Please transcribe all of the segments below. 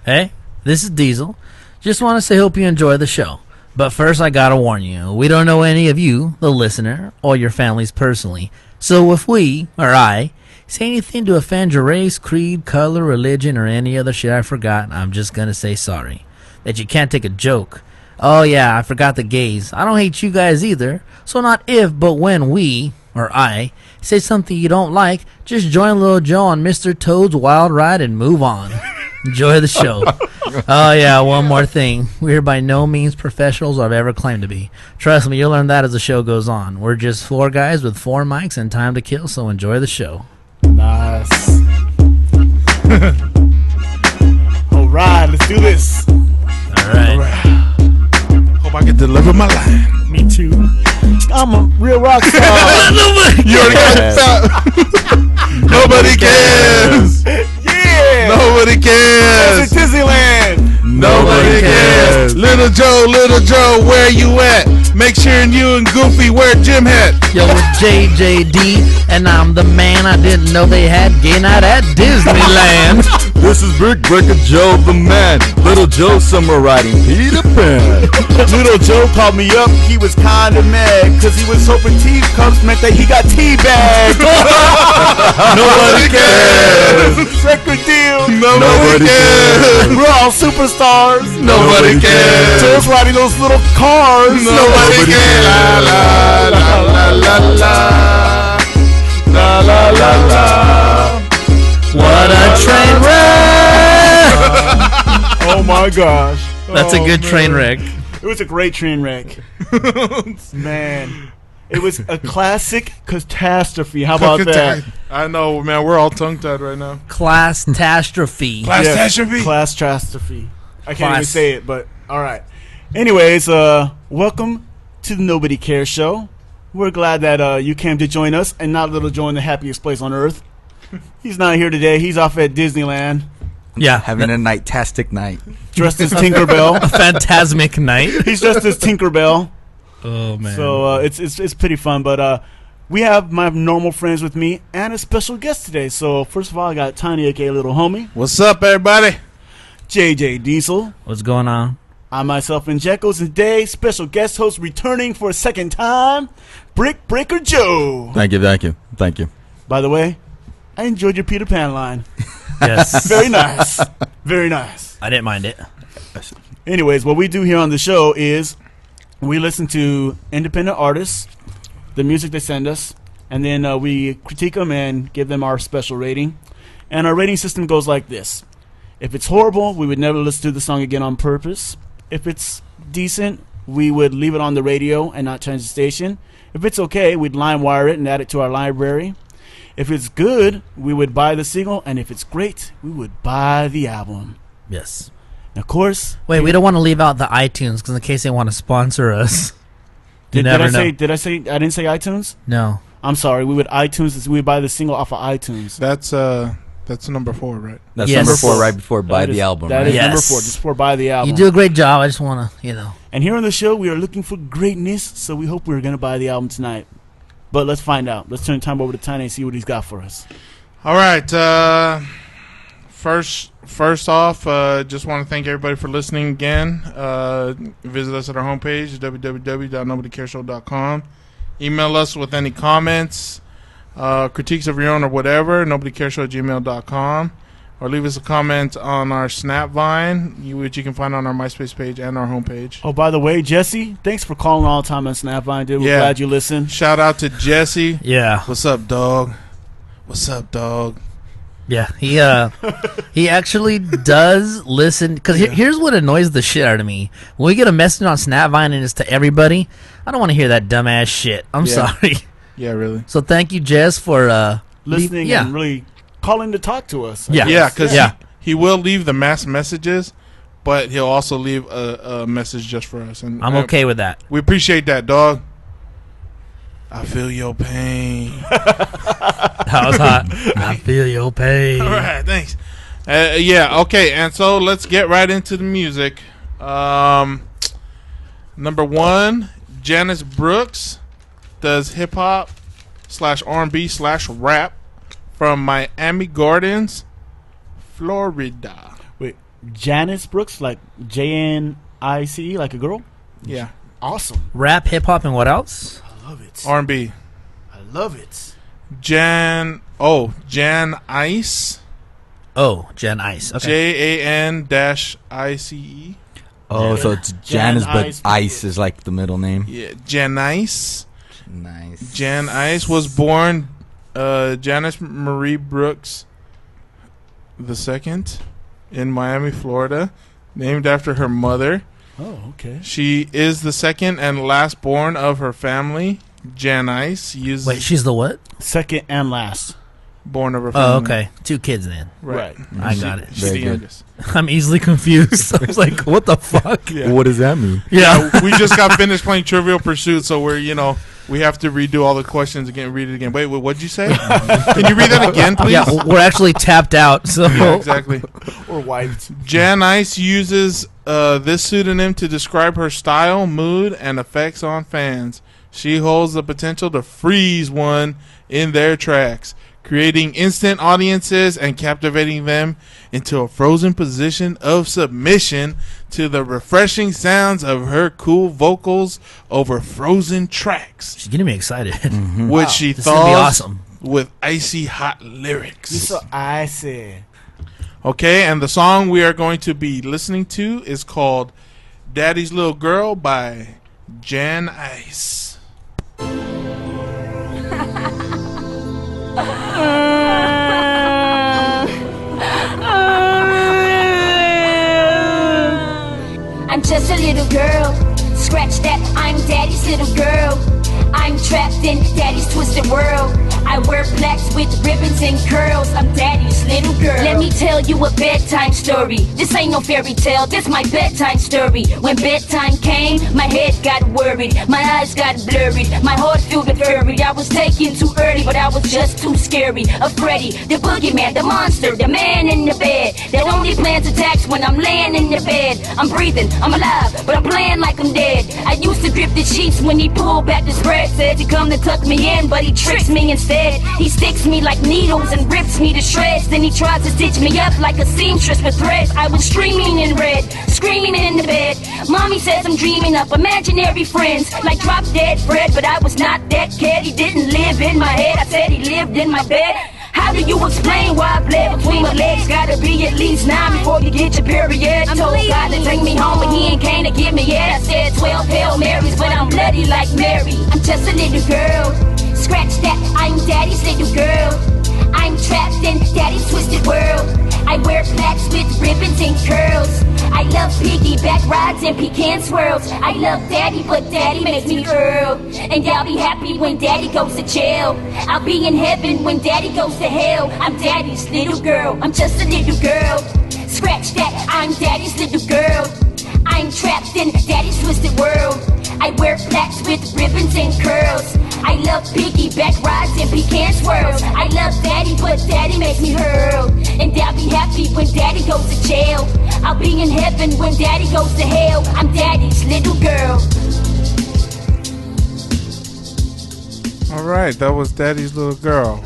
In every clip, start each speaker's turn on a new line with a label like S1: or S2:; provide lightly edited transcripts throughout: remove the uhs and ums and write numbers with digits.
S1: Hey, this is Diesel. Just want to say hope you enjoy the show. But first I gotta warn you, we don't know any of you, the listener, or your families personally. So if we, or I, say anything to offend your race, creed, color, religion, or any other shit I forgot, I'm just gonna say sorry. That you can't take a joke. Oh yeah, I forgot the gays. I don't hate you guys either. So not if, but when we, or I, say something you don't like, just join Lil Joe on Mr. Toad's Wild Ride and move on. Enjoy the show. Oh yeah, one more thing. We're by no means professionals or have ever claimed to be. Trust me, you'll learn that as the show goes on. We're just four guys with four mics and time to kill, so enjoy the show.
S2: Nice. Alright, let's do this.
S1: Alright.
S3: Hope I can deliver my line.
S2: Me too. I'm a real rock star.
S3: You already got it. Nobody cares.
S2: Yeah.
S3: Nobody cares.
S2: It's Disneyland.
S3: Nobody cares. Little Joe, where you at? Make sure you and Goofy wear gym hat.
S1: Yo, it's JJD, and I'm the man. I didn't know they had gay night at Disneyland.
S4: This is Brick Breaker Joe the man. Little Joe summer riding Peter Pan.
S2: Little Joe called me up. He was kind of mad because he was hoping teeth cups meant that he got teabagged.
S3: Nobody cares.
S2: Record deal.
S3: Nobody cares.
S2: We're all superstars.
S3: Nobody cares.
S2: Joe's riding those little cars.
S3: Nobody cares. La la la la la la la la la.
S1: What a train wreck!
S2: Oh my gosh.
S1: That's a good train wreck.
S2: It was a great train wreck. Man. It was a classic catastrophe. How about that?
S3: I know, man. We're all tongue-tied right now.
S1: Class-tastrophe.
S3: Class-tastrophe?
S2: Class-tastrophe. I can't even say it, but all right. Anyways, welcome to the Nobody Cares Show. We're glad that you came to join us and not Little Joe in the happiest place on earth. He's not here today. He's off at Disneyland.
S1: Yeah.
S4: Having a night-tastic night.
S2: Dressed as Tinkerbell.
S1: A phantasmic night.
S2: He's dressed as Tinkerbell.
S1: Oh, man.
S2: So it's pretty fun. But we have my normal friends with me and a special guest today. So first of all, I got Tiny, a.k.a. Little Homie.
S3: What's up, everybody?
S2: JJ Diesel.
S1: What's going on?
S2: I myself and Jekyll's, and today special guest host returning for a second time, Brick Breaker Joe.
S4: Thank you.
S2: By the way, I enjoyed your Peter Pan line.
S1: Yes.
S2: Very nice. Very nice.
S1: I didn't mind it.
S2: Anyways, what we do here on the show is we listen to independent artists, the music they send us, and then we critique them and give them our special rating. And our rating system goes like this. If it's horrible, we would never listen to the song again on purpose. If it's decent, we would leave it on the radio and not change the station. If it's okay, we'd line wire it and add it to our library. If it's good, we would buy the single, and if it's great, we would buy the album.
S1: Yes.
S2: And of course.
S1: Wait, we don't want to leave out the iTunes because in case they want to sponsor us.
S2: Did I say? I didn't say iTunes?
S1: No.
S2: I'm sorry. We would iTunes. We would buy the single off of iTunes.
S3: That's number 4, right?
S4: That's
S1: Yes.
S4: number 4 right before buy the album.
S2: That
S4: Right?
S2: is
S1: Yes.
S2: number 4, just before buy the album.
S1: You do a great job. I just want to,
S2: And here on the show, we are looking for greatness, so we hope we're going to buy the album tonight. But let's find out. Let's turn time over to Tiny and see what he's got for us.
S3: All right. First off, just want to thank everybody for listening again. Visit us at our homepage, www.nobodycareshow.com. Email us with any comments, critiques of your own or whatever, nobodycareshow@gmail.com. Or leave us a comment on our Snapvine, which you can find on our MySpace page and our homepage.
S2: Oh, by the way, Jesse, thanks for calling all the time on Snapvine, dude. We're glad you listen.
S3: Shout out to Jesse.
S1: Yeah.
S3: What's up, dog?
S1: Yeah, he actually does listen. Because here's what annoys the shit out of me. When we get a message on Snapvine and it's to everybody, I don't want to hear that dumbass shit. I'm sorry.
S3: Yeah, really.
S1: So thank you, Jess, for
S2: listening and really calling to talk to us.
S3: Yeah, because he will leave the mass messages, but he'll also leave a message just for us. And
S1: I'm okay with that.
S3: We appreciate that, dog. I feel your pain.
S1: That was hot. I feel your pain.
S3: All right, thanks. Okay, and so let's get right into the music. Number 1, Janice Brooks does hip-hop / R&B / rap from Miami Gardens, Florida.
S2: Wait, Janice Brooks, like Janice, like a girl.
S3: Yeah.
S2: Awesome.
S1: Rap, hip hop, and what else?
S2: I love it.
S3: R&B.
S2: I love it.
S3: Jan Ice.
S1: Oh, Jen Ice. Okay.
S3: JAN-ICE.
S4: Oh, so it's Janice, but Ice is like the middle name.
S3: Yeah, Janice.
S4: Nice.
S3: Jan Ice was born Janice Marie Brooks II in Miami, Florida, named after her mother.
S2: Oh, okay.
S3: She is the second and last born of her family. Janice uses
S1: Wait, she's the what?
S2: Second and last.
S3: born of her family.
S1: Oh, okay. 2 kids then.
S3: Right.
S1: I got it.
S3: She's the
S4: Very good.
S3: youngest.
S1: I'm easily confused. I was like, what the fuck?
S3: Yeah.
S4: What does that mean?
S1: Yeah.
S3: We just got finished playing Trivial Pursuit, so we're, we have to redo all the questions again, read it again. Wait, what'd you say? Can you read that again, please?
S1: Yeah, we're actually tapped out. So
S3: Yeah, exactly.
S2: Or wiped.
S3: Janice uses this pseudonym to describe her style, mood, and effects on fans. She holds the potential to freeze one in their tracks, creating instant audiences and captivating them into a frozen position of submission to the refreshing sounds of her cool vocals over frozen tracks,
S1: she's getting me excited.
S3: which she
S1: This is gonna be
S3: thaws
S1: awesome.
S3: with icy hot lyrics.
S2: You're so icy.
S3: Okay, and the song we are going to be listening to is called Daddy's Little Girl by Jan Ice.
S5: I'm just a little girl. Scratch that, I'm daddy's little girl. I'm trapped in daddy's twisted world. I wear plaits with ribbons and curls. I'm daddy's little girl. Let me tell you a bedtime story. This ain't no fairy tale, this my bedtime story. When bedtime came, my head got worried, my eyes got blurry, my heart filled with fury. I was taken too early, but I was just too scary. A Freddy, the boogeyman, the monster, the man in the bed that only plans attacks when I'm laying in the bed. I'm breathing, I'm alive, but I'm playing like I'm dead. I used to grip the sheets when he pulled back the spread. Said to come to tuck me in, but he tricks me instead. He sticks me like needles and rips me to shreds. Then he tries to stitch me up like a seamstress with threads. I was screaming in red, screaming in the bed. Mommy says I'm dreaming up imaginary friends like Drop Dead Fred, but I was not that kid. He didn't live in my head, I said he lived in my bed. How do you explain why I bled between my legs? Gotta be at least 9 before you get your period. I told God to take me home, but he ain't came to get me yet. I said 12 Hail Marys, but I'm bloody like Mary. I'm just a little girl. Scratch that, I'm daddy's little girl. I'm trapped in daddy's twisted world. I wear plaits with ribbons and curls. I love piggyback rides and pecan swirls. I love daddy, but daddy makes me girl. And I'll be happy when daddy goes to jail. I'll be in heaven when daddy goes to hell. I'm daddy's little girl, I'm just a little girl. Scratch that, I'm daddy's little girl. I'm trapped in daddy's twisted world. I wear plaits with ribbons and curls. I love piggyback rides and pecan swirls. I love daddy, but daddy makes me hurl. And I'll be happy when daddy goes to jail. I'll be in heaven when daddy goes to hell. I'm daddy's little girl.
S3: All right, that was Daddy's Little Girl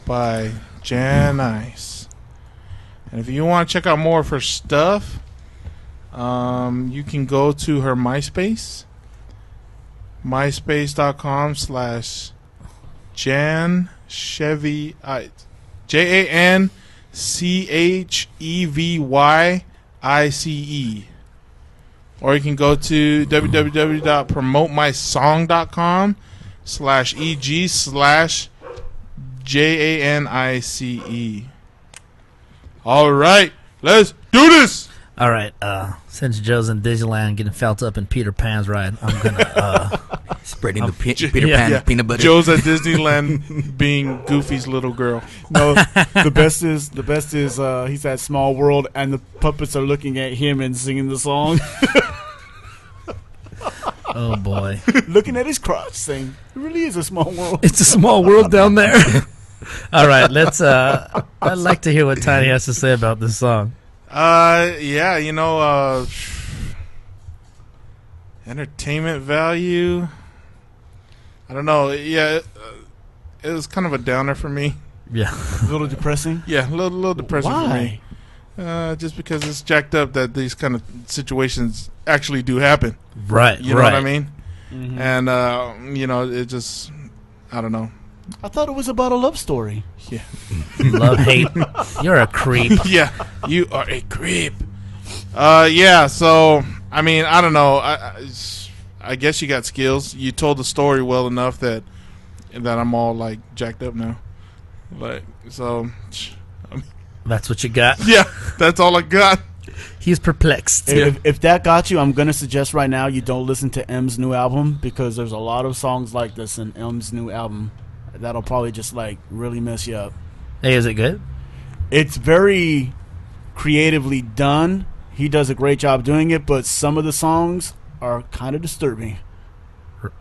S3: by Jan Ice. And if you want to check out more of her stuff, you can go to her MySpace. MySpace.com/Jan Chevy JanChevyIce. Or you can go to www.promotemysong.com/EG/JANICE. All right, let's do this.
S1: All right. Since Joe's in Disneyland getting felt up in Peter Pan's ride, I'm gonna
S4: Spreading the Peter Pan peanut butter.
S3: Joe's at Disneyland being Goofy's little girl.
S2: No, the best is he's at Small World and the puppets are looking at him and singing the song.
S1: Oh boy,
S2: Looking at his crotch saying, it really is a small world.
S1: it's a small world down there. All right, let's. I'd like to hear what Tiny has to say about this song.
S3: Yeah, entertainment value. I don't know. Yeah, it was kind of a downer for me.
S1: Yeah.
S2: A little depressing.
S3: Yeah, a little depressing for me. just because it's jacked up that these kind of situations actually do happen.
S1: Right.
S3: You know what I mean?
S2: Mhm.
S3: And it just, I don't know.
S2: I thought it was about a love story.
S3: Yeah.
S1: Love, hate. You're a creep.
S3: Yeah, you are a creep. Yeah. So I mean, I don't know. I guess you got skills. You told the story well enough that I'm all like jacked up now. Like so.
S1: That's what you got.
S3: Yeah, that's all I got.
S1: He's perplexed.
S2: If that got you, I'm gonna suggest right now you don't listen to M's new album because there's a lot of songs like this in M's new album that'll probably just like really mess you up.
S1: Hey, is it good?
S2: It's very creatively done. He does a great job doing it, but some of the songs are kind of disturbing.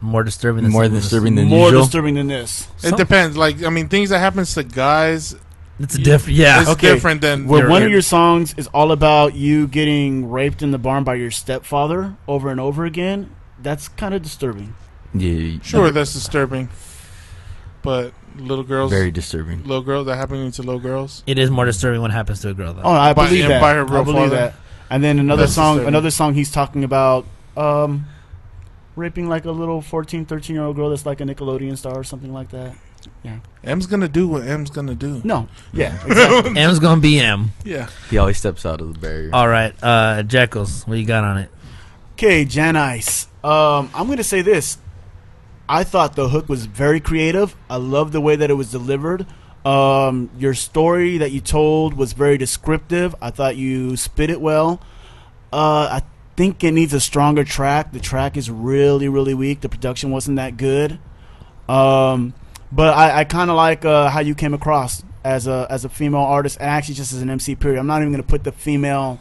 S1: More disturbing than
S4: More
S1: some of
S4: disturbing
S1: this.
S4: than
S2: More
S4: usual.
S2: disturbing than this.
S3: It depends. Like, I mean, things that happens to guys,
S1: It's different. Yeah.
S3: it's different than
S2: Well, one of your songs is all about you getting raped in the barn by your stepfather over and over again. That's kind of disturbing.
S4: Yeah,
S3: Sure, that's disturbing. But little girls,
S4: very disturbing.
S3: little girls that happening to little girls.
S1: It is more disturbing when it happens to a girl, though.
S2: Oh, I
S3: By-
S2: believe
S3: and
S2: that.
S3: by her real
S2: I believe
S3: father.
S2: that. And then another
S3: That's
S2: song,
S3: disturbing.
S2: he's talking about raping like a little 14, 13-year-old girl that's like a Nickelodeon star or something like that.
S3: M's gonna do what M's gonna do.
S2: No, yeah, exactly.
S1: M's gonna be M.
S3: Yeah.
S4: He always steps out of the barrier.
S1: All right, Jekyll's. What you got on it?
S2: Okay, Janice. I'm gonna say this. I thought the hook was very creative. I love the way that it was delivered. Your story that you told was very descriptive. I thought you spit it well. I think it needs a stronger track. The track is really, really weak. The production wasn't that good. But I kind of like how you came across as a female artist, and actually just as an MC. Period. I'm not even gonna put the female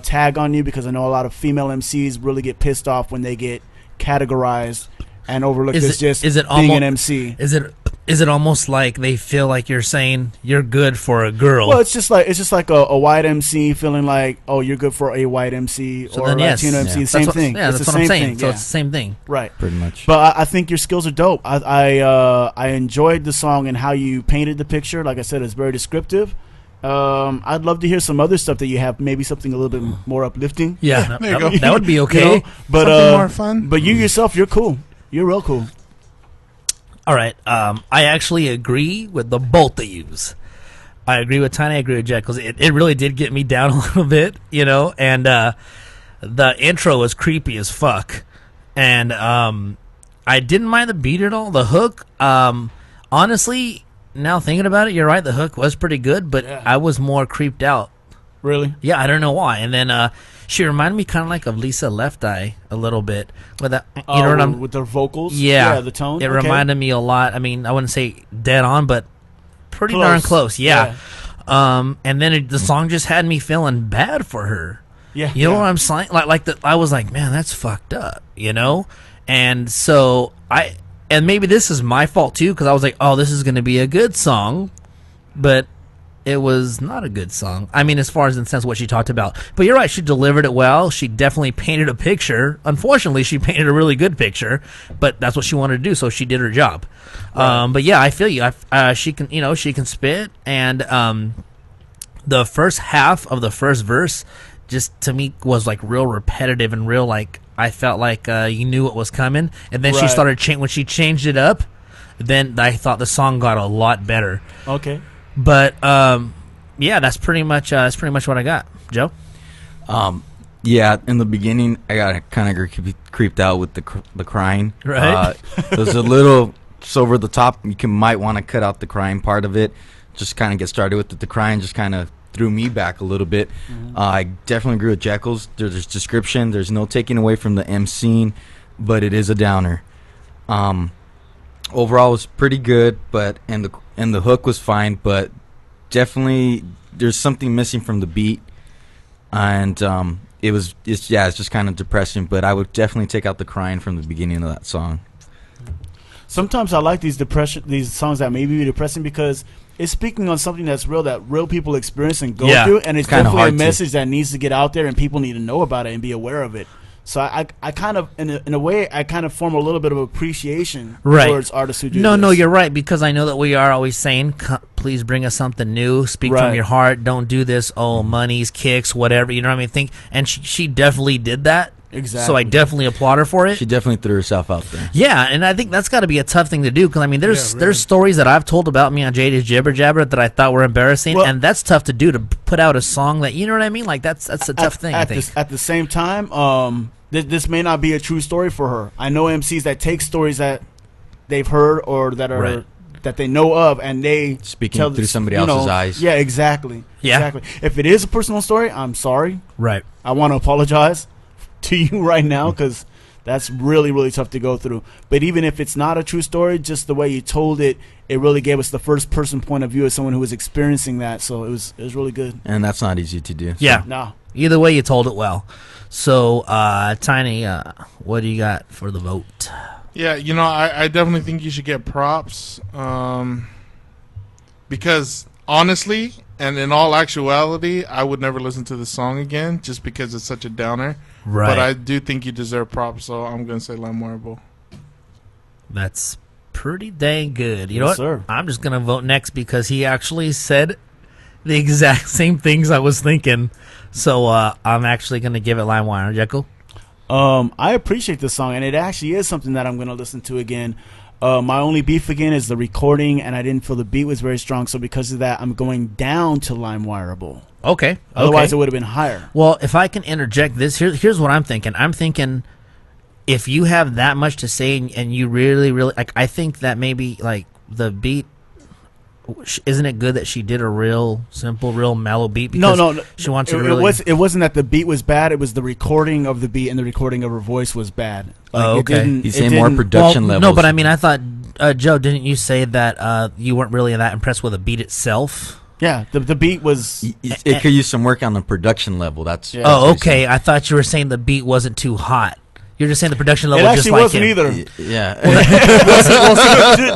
S2: tag on you because I know a lot of female MCs really get pissed off when they get categorized and overlooked as just being an MC.
S1: Is it almost like they feel like you're saying you're good for a girl?
S2: Well, it's just like a white MC feeling like, oh, you're good for a white MC
S1: So
S2: or a
S1: then, yes.
S2: Latino MC.
S4: Yeah.
S2: Same thing.
S1: Yeah,
S2: It's
S1: that's
S2: the
S1: what I'm
S2: same
S1: saying.
S2: thing.
S1: So
S2: Yeah.
S1: it's the same thing.
S2: Right.
S4: Pretty much.
S2: But I think your skills are dope. I enjoyed the song and how you painted the picture. Like I said, it's very descriptive. I'd love to hear some other stuff that you have, maybe something a little bit more uplifting.
S1: Yeah,
S3: there you go.
S1: that would be
S2: You
S1: okay.
S2: know? But
S3: Something more fun.
S2: But you yourself, you're cool. You're real cool.
S1: All right. I actually agree with the both of yous. I agree with Tiny. I agree with Jack because it really did get me down a little bit, And the intro was creepy as fuck, and I didn't mind the beat at all. The hook, honestly, now thinking about it, you're right. The hook was pretty good, but
S2: Yeah.
S1: I was more creeped out.
S2: Really?
S1: Yeah, I don't know why. And then she reminded me kind of like of Lisa Left Eye a little bit with that. You know what I'm?
S2: With their vocals?
S1: Yeah,
S2: the tone?
S1: It
S2: Okay.
S1: reminded me a lot. I mean, I wouldn't say dead on, but pretty
S2: Close.
S1: darn close. Yeah. And then the song just had me feeling bad for her.
S2: Yeah.
S1: You know what I'm saying? I was like, man, that's fucked up. And so and maybe this is my fault too, because I was like, oh, this is going to be a good song, but it was not a good song. I mean, as far as in the sense of what she talked about. But you're right, she delivered it well. She definitely painted a picture. Unfortunately, she painted a really good picture, but that's what she wanted to do, so she did her job.
S2: Right.
S1: But yeah, I feel you. She can spit, and the first half of the first verse just to me was like real repetitive and real like I felt like you knew what was coming, and then she
S2: Right.
S1: started when she changed it up. Then I thought the song got a lot better.
S2: Okay.
S1: But yeah, that's pretty much what I got. Joe?
S4: Yeah, in the beginning, I got kind of creeped out with the crying.
S1: Right.
S4: It was a little over the top. You might want to cut out the crying part of it. Just kind of get started with it. The crying just kind of threw me back a little bit. I definitely agree with Jekyll's. There's description. There's no taking away from the M scene, but it is a downer. Overall, it was pretty good, but and the hook was fine, but definitely there's something missing from the beat, and it's just kind of depressing. But I would definitely take out the crying from the beginning of that song.
S2: Sometimes I like these songs that may be depressing because it's speaking on something that's real, that real people experience and go
S1: Yeah.
S2: through, and it's
S4: Kinda
S2: definitely a
S4: hard to-
S2: message that needs to get out there, and people need to know about it and be aware of it. So I kind of, in a way, I kind of form a little bit of appreciation
S1: Right.
S2: towards artists who do
S1: No,
S2: this.
S1: no, you're right, because I know that we are always saying, please bring us something new, speak
S2: Right.
S1: from your heart, don't do this, monies, kicks, whatever, you know what I mean? And she definitely did that.
S2: Exactly.
S1: So I definitely applaud her for it.
S4: She definitely threw herself out there.
S1: Yeah, and I think that's got to be a tough thing to do, because I mean, there's
S3: really.
S1: there's stories that I've told about me on Jada's Jibber Jabber that I thought were embarrassing,
S2: Well-
S1: and that's tough to do, to put out a song that, you know what I mean? Like that's a tough thing. I think.
S2: At the same time, this may not be a true story for her. I know MCs that take stories that they've heard or that are
S1: Right.
S2: that they know of, and they
S4: Speaking
S2: tell
S4: through somebody
S2: you know,
S4: else's eyes.
S2: Yeah, exactly.
S1: Yeah.
S2: Exactly. If it is a personal story, I'm sorry.
S1: Right.
S2: I want to apologize to you right now, because that's really, really tough to go through. But even if it's not a true story, just the way you told it, it really gave us the first person point of view as someone who was experiencing that. So it was really good.
S4: And that's not easy to do.
S1: Yeah.
S2: No.
S1: Either way, you told it well. So, Tiny, what do you got for the vote?
S3: Yeah, you know, I definitely think you should get props, because honestly, and in all actuality, I would never listen to the song again just because it's such a downer.
S1: Right.
S3: But I do think you deserve props, so I'm going to say LimeWireable.
S1: That's pretty dang good. You know
S2: Yes,
S1: what?
S2: sir.
S1: I'm just gonna vote next because he actually said the exact same things I was thinking. So I'm actually gonna give it LimeWire. Jekyll.
S2: I appreciate this song, and it actually is something that I'm going to listen to again. My only beef again is the recording, and I didn't feel the beat was very strong. So because of that, I'm going down to LimeWireable.
S1: Okay.
S2: Otherwise,
S1: okay.
S2: it would have been higher.
S1: Well, if I can interject this, here's what I'm thinking. I'm thinking if you have that much to say and you really, really like, I think that maybe like the beat. Isn't it good that she did a real simple, real mellow beat? Because
S2: No.
S1: she wants to really.
S2: It wasn't that the beat was bad. It was the recording of the beat and the recording of her voice was bad. Like,
S1: Oh,
S2: it
S1: okay.
S2: didn't-
S4: He's
S2: it
S4: saying more
S2: didn't-
S4: production
S1: well,
S4: levels.
S1: no, but I mean, I thought Joe, didn't you say that you weren't really that impressed with the beat itself?
S2: Yeah, the beat was.
S4: It could use some work on the production level. That's
S2: Yeah.
S1: Oh, okay. I thought you were saying the beat wasn't too hot. You're just saying the production
S2: It
S1: level just
S2: actually
S1: like
S2: wasn't
S1: it.
S2: either.
S4: Yeah.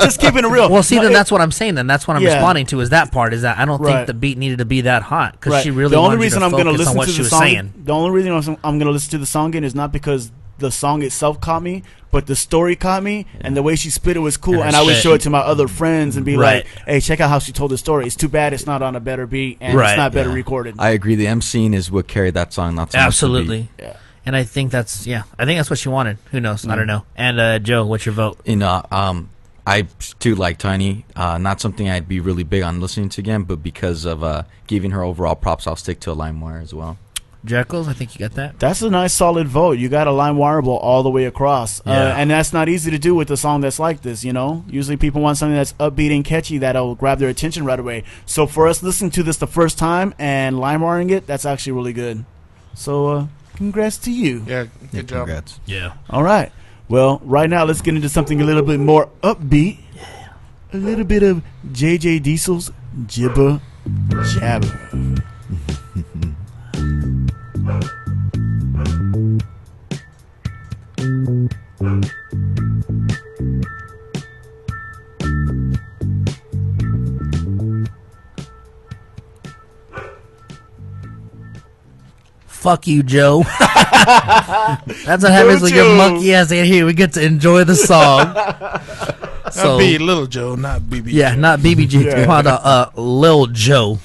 S2: Just keeping it real.
S1: Well, see,
S2: No,
S1: then
S2: it-
S1: that's what I'm saying. Then that's what I'm
S2: Yeah.
S1: responding to is that part. Is that I don't
S2: Right.
S1: think the beat needed to be that hot because
S2: right.
S1: she really
S2: the only
S1: wanted you
S2: reason
S1: to
S2: I'm going to
S1: focus on
S2: listen
S1: what
S2: to
S1: she
S2: the
S1: was
S2: song.
S1: saying.
S2: The only reason I'm going to listen to the song again is not because the song itself caught me, but the story caught me, and the way she spit it was cool.
S1: And her
S2: And I would
S1: spit.
S2: show it to my other friends and be
S1: Right.
S2: like, "Hey, check out how she told the story. It's too bad it's not on a better beat and
S1: Right.
S2: it's not better
S4: Yeah.
S2: recorded."
S4: I agree. The emceeing is what carried that song, not so much the beat.
S1: Absolutely.
S2: Yeah.
S1: And I think that's what she wanted. Who knows? I don't know. And Joe, what's your vote?
S4: You know, I too like Tiny. Not something I'd be really big on listening to again, but because of giving her overall props, I'll stick to a LimeWire as well.
S1: Jekyll, I think you got that.
S2: That's a nice solid vote. You got a LimeWireable all the way across.
S1: Yeah.
S2: And that's not easy to do with a song that's like this, you know? Usually people want something that's upbeat and catchy that'll grab their attention right away. So for us listening to this the first time and LimeWiring it, that's actually really good. So congrats to you.
S3: Yeah, good job.
S4: Congrats.
S1: Yeah.
S2: All right. Well, right now let's get into something a little bit more upbeat. A little bit of JJ Diesel's Jibber Jabber.
S1: Fuck you, Joe. That's what happens when your
S2: Joe.
S1: monkey ass ain't here. We get to enjoy the song.
S3: That'd be Little Joe, not BB.
S1: Yeah, not BBG.
S2: Yeah.
S1: We want Lil Joe.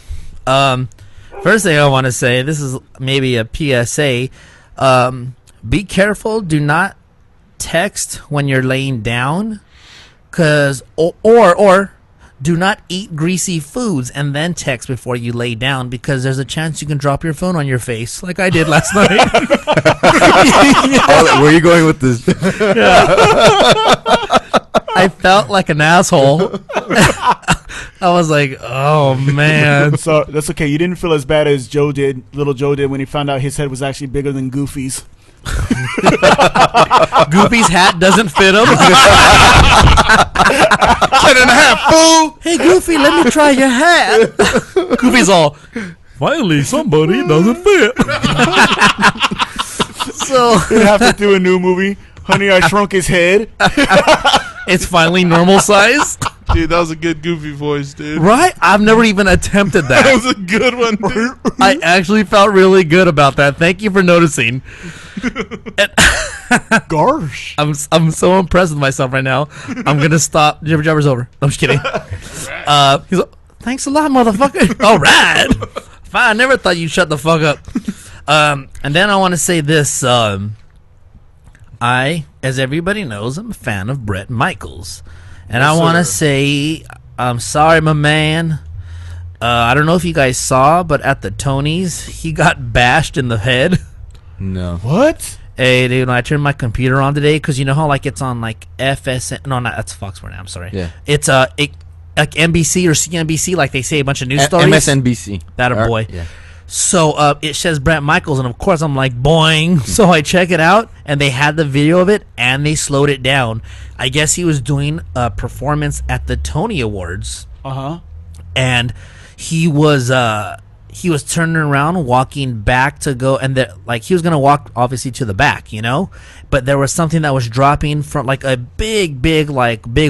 S1: First thing I want to say, this is maybe a PSA. Be careful. Do not text when you're laying down, or do not eat greasy foods and then text before you lay down because there's a chance you can drop your phone on your face, like I did last night.
S4: Oh, where are you going with this?
S1: I felt like an asshole. I was like, oh man.
S2: So that's okay. You didn't feel as bad as little Joe did when he found out his head was actually bigger than Goofy's.
S1: Goofy's hat doesn't fit him.
S3: Cut in half, fool!
S1: Hey Goofy, let me try your hat. Goofy's all, finally somebody doesn't fit. So
S2: They have to do a new movie. Honey, I Shrunk His Head.
S1: it's finally normal size.
S3: Dude, that was a good goofy voice, dude.
S1: Right? I've never even attempted
S3: That
S1: that.
S3: was a good one, dude.
S1: I actually felt really good about that. Thank you for noticing. And
S2: Gosh.
S1: I'm so impressed with myself right now. I'm gonna stop. Jibber jabber's over. No, I'm just kidding. He's like, thanks a lot, motherfucker. All right. Fine. I never thought you'd shut the fuck up. And then I want to say this. I, as everybody knows, I'm a fan of Bret Michaels. And
S3: Yes,
S1: I want to
S3: sir.
S1: say, I'm sorry, my man. I don't know if you guys saw, but at the Tonys, he got bashed in the head.
S4: No.
S2: What?
S1: Hey, dude, I turned my computer on today because you know how like it's on like FSN. No, not that's Fox for now. I'm sorry.
S4: Yeah.
S1: It's like NBC or CNBC, like they say a bunch of news stories.
S4: MSNBC.
S1: That a boy.
S4: Yeah.
S1: So it says Bret Michaels, and of course I'm like, boing. So I check it out, and they had the video of it, and they slowed it down. I guess he was doing a performance at the Tony Awards, and he was turning around, walking back to go, and like he was gonna walk obviously to the back, you know, but there was something that was dropping from like a big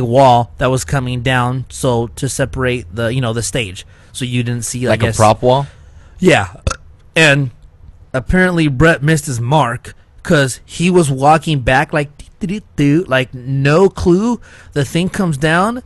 S1: wall that was coming down, so to separate the the stage, so you didn't see
S4: Like
S1: I guess,
S4: a prop wall?
S1: yeah, and apparently Bret missed his mark because he was walking back like no clue. The thing comes down,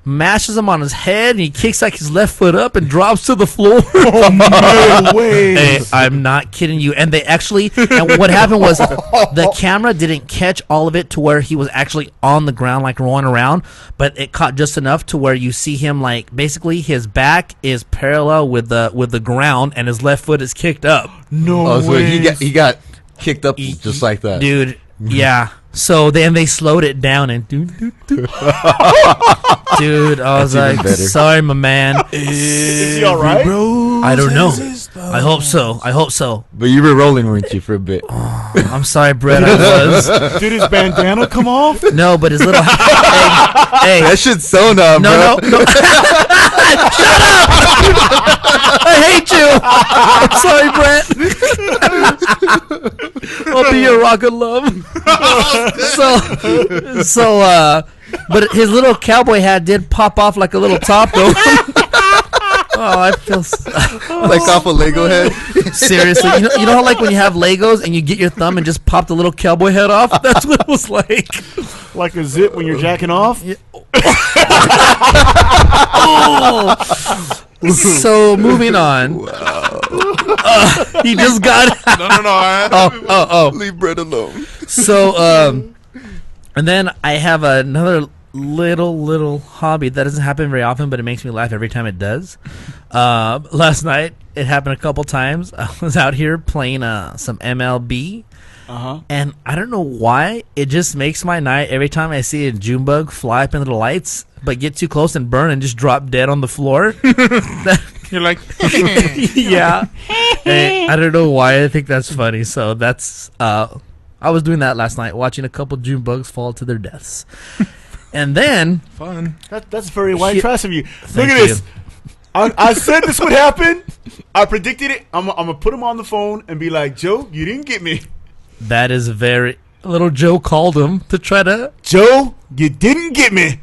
S1: mashes him on his head, and he kicks like his left foot up and drops to the floor.
S2: No way.
S1: Hey, I'm not kidding you. And they actually, and what happened was the camera didn't catch all of it to where he was actually on the ground, like rolling around, but it caught just enough to where you see him like basically his back is parallel with the ground and his left foot is kicked up.
S2: No
S4: Oh, so
S2: way.
S4: he got kicked up just like that.
S1: Dude, yeah. So then they slowed it down and dude, I was
S4: That's even
S1: like,
S4: better.
S1: sorry, my man.
S2: Is he all right?
S1: I don't know. I hope so.
S4: But you were rolling, weren't you, for a bit?
S1: I'm sorry, Brett. I was.
S2: Did his bandana come off?
S1: No, but his little. hey,
S4: That shit's sewn up,
S1: no,
S4: bro.
S1: no. Shut up! I hate you. I'm sorry, Brett. I'll be your rock of love. But his little cowboy hat did pop off like a little top, though. Oh, I feel
S4: Like off a Lego head.
S1: seriously. You know how like when you have Legos and you get your thumb and just pop the little cowboy head off? That's what it was like.
S2: Like a zip when you're jacking off?
S1: So moving on. He just got.
S3: No.
S4: Leave Brett alone.
S1: So and then I have another little hobby that doesn't happen very often, but it makes me laugh every time it does. Last night it happened a couple times. I was out here playing some MLB. And I don't know why it just makes my night every time I see a June bug fly up into the lights, but get too close and burn and just drop dead on the floor.
S3: You're like,
S1: Yeah. Hey, I don't know why I think that's funny. So that's I was doing that last night, watching a couple June bugs fall to their deaths. And then
S3: fun.
S2: That's very white
S1: He-
S2: trash of you. Look
S1: Thank
S2: at
S1: you.
S2: this. I said this would happen. I predicted it. I'm going to put him on the phone and be like, Joe, you didn't get me.
S1: that is very. Little Joe called him to try to.
S2: Joe, you didn't get me.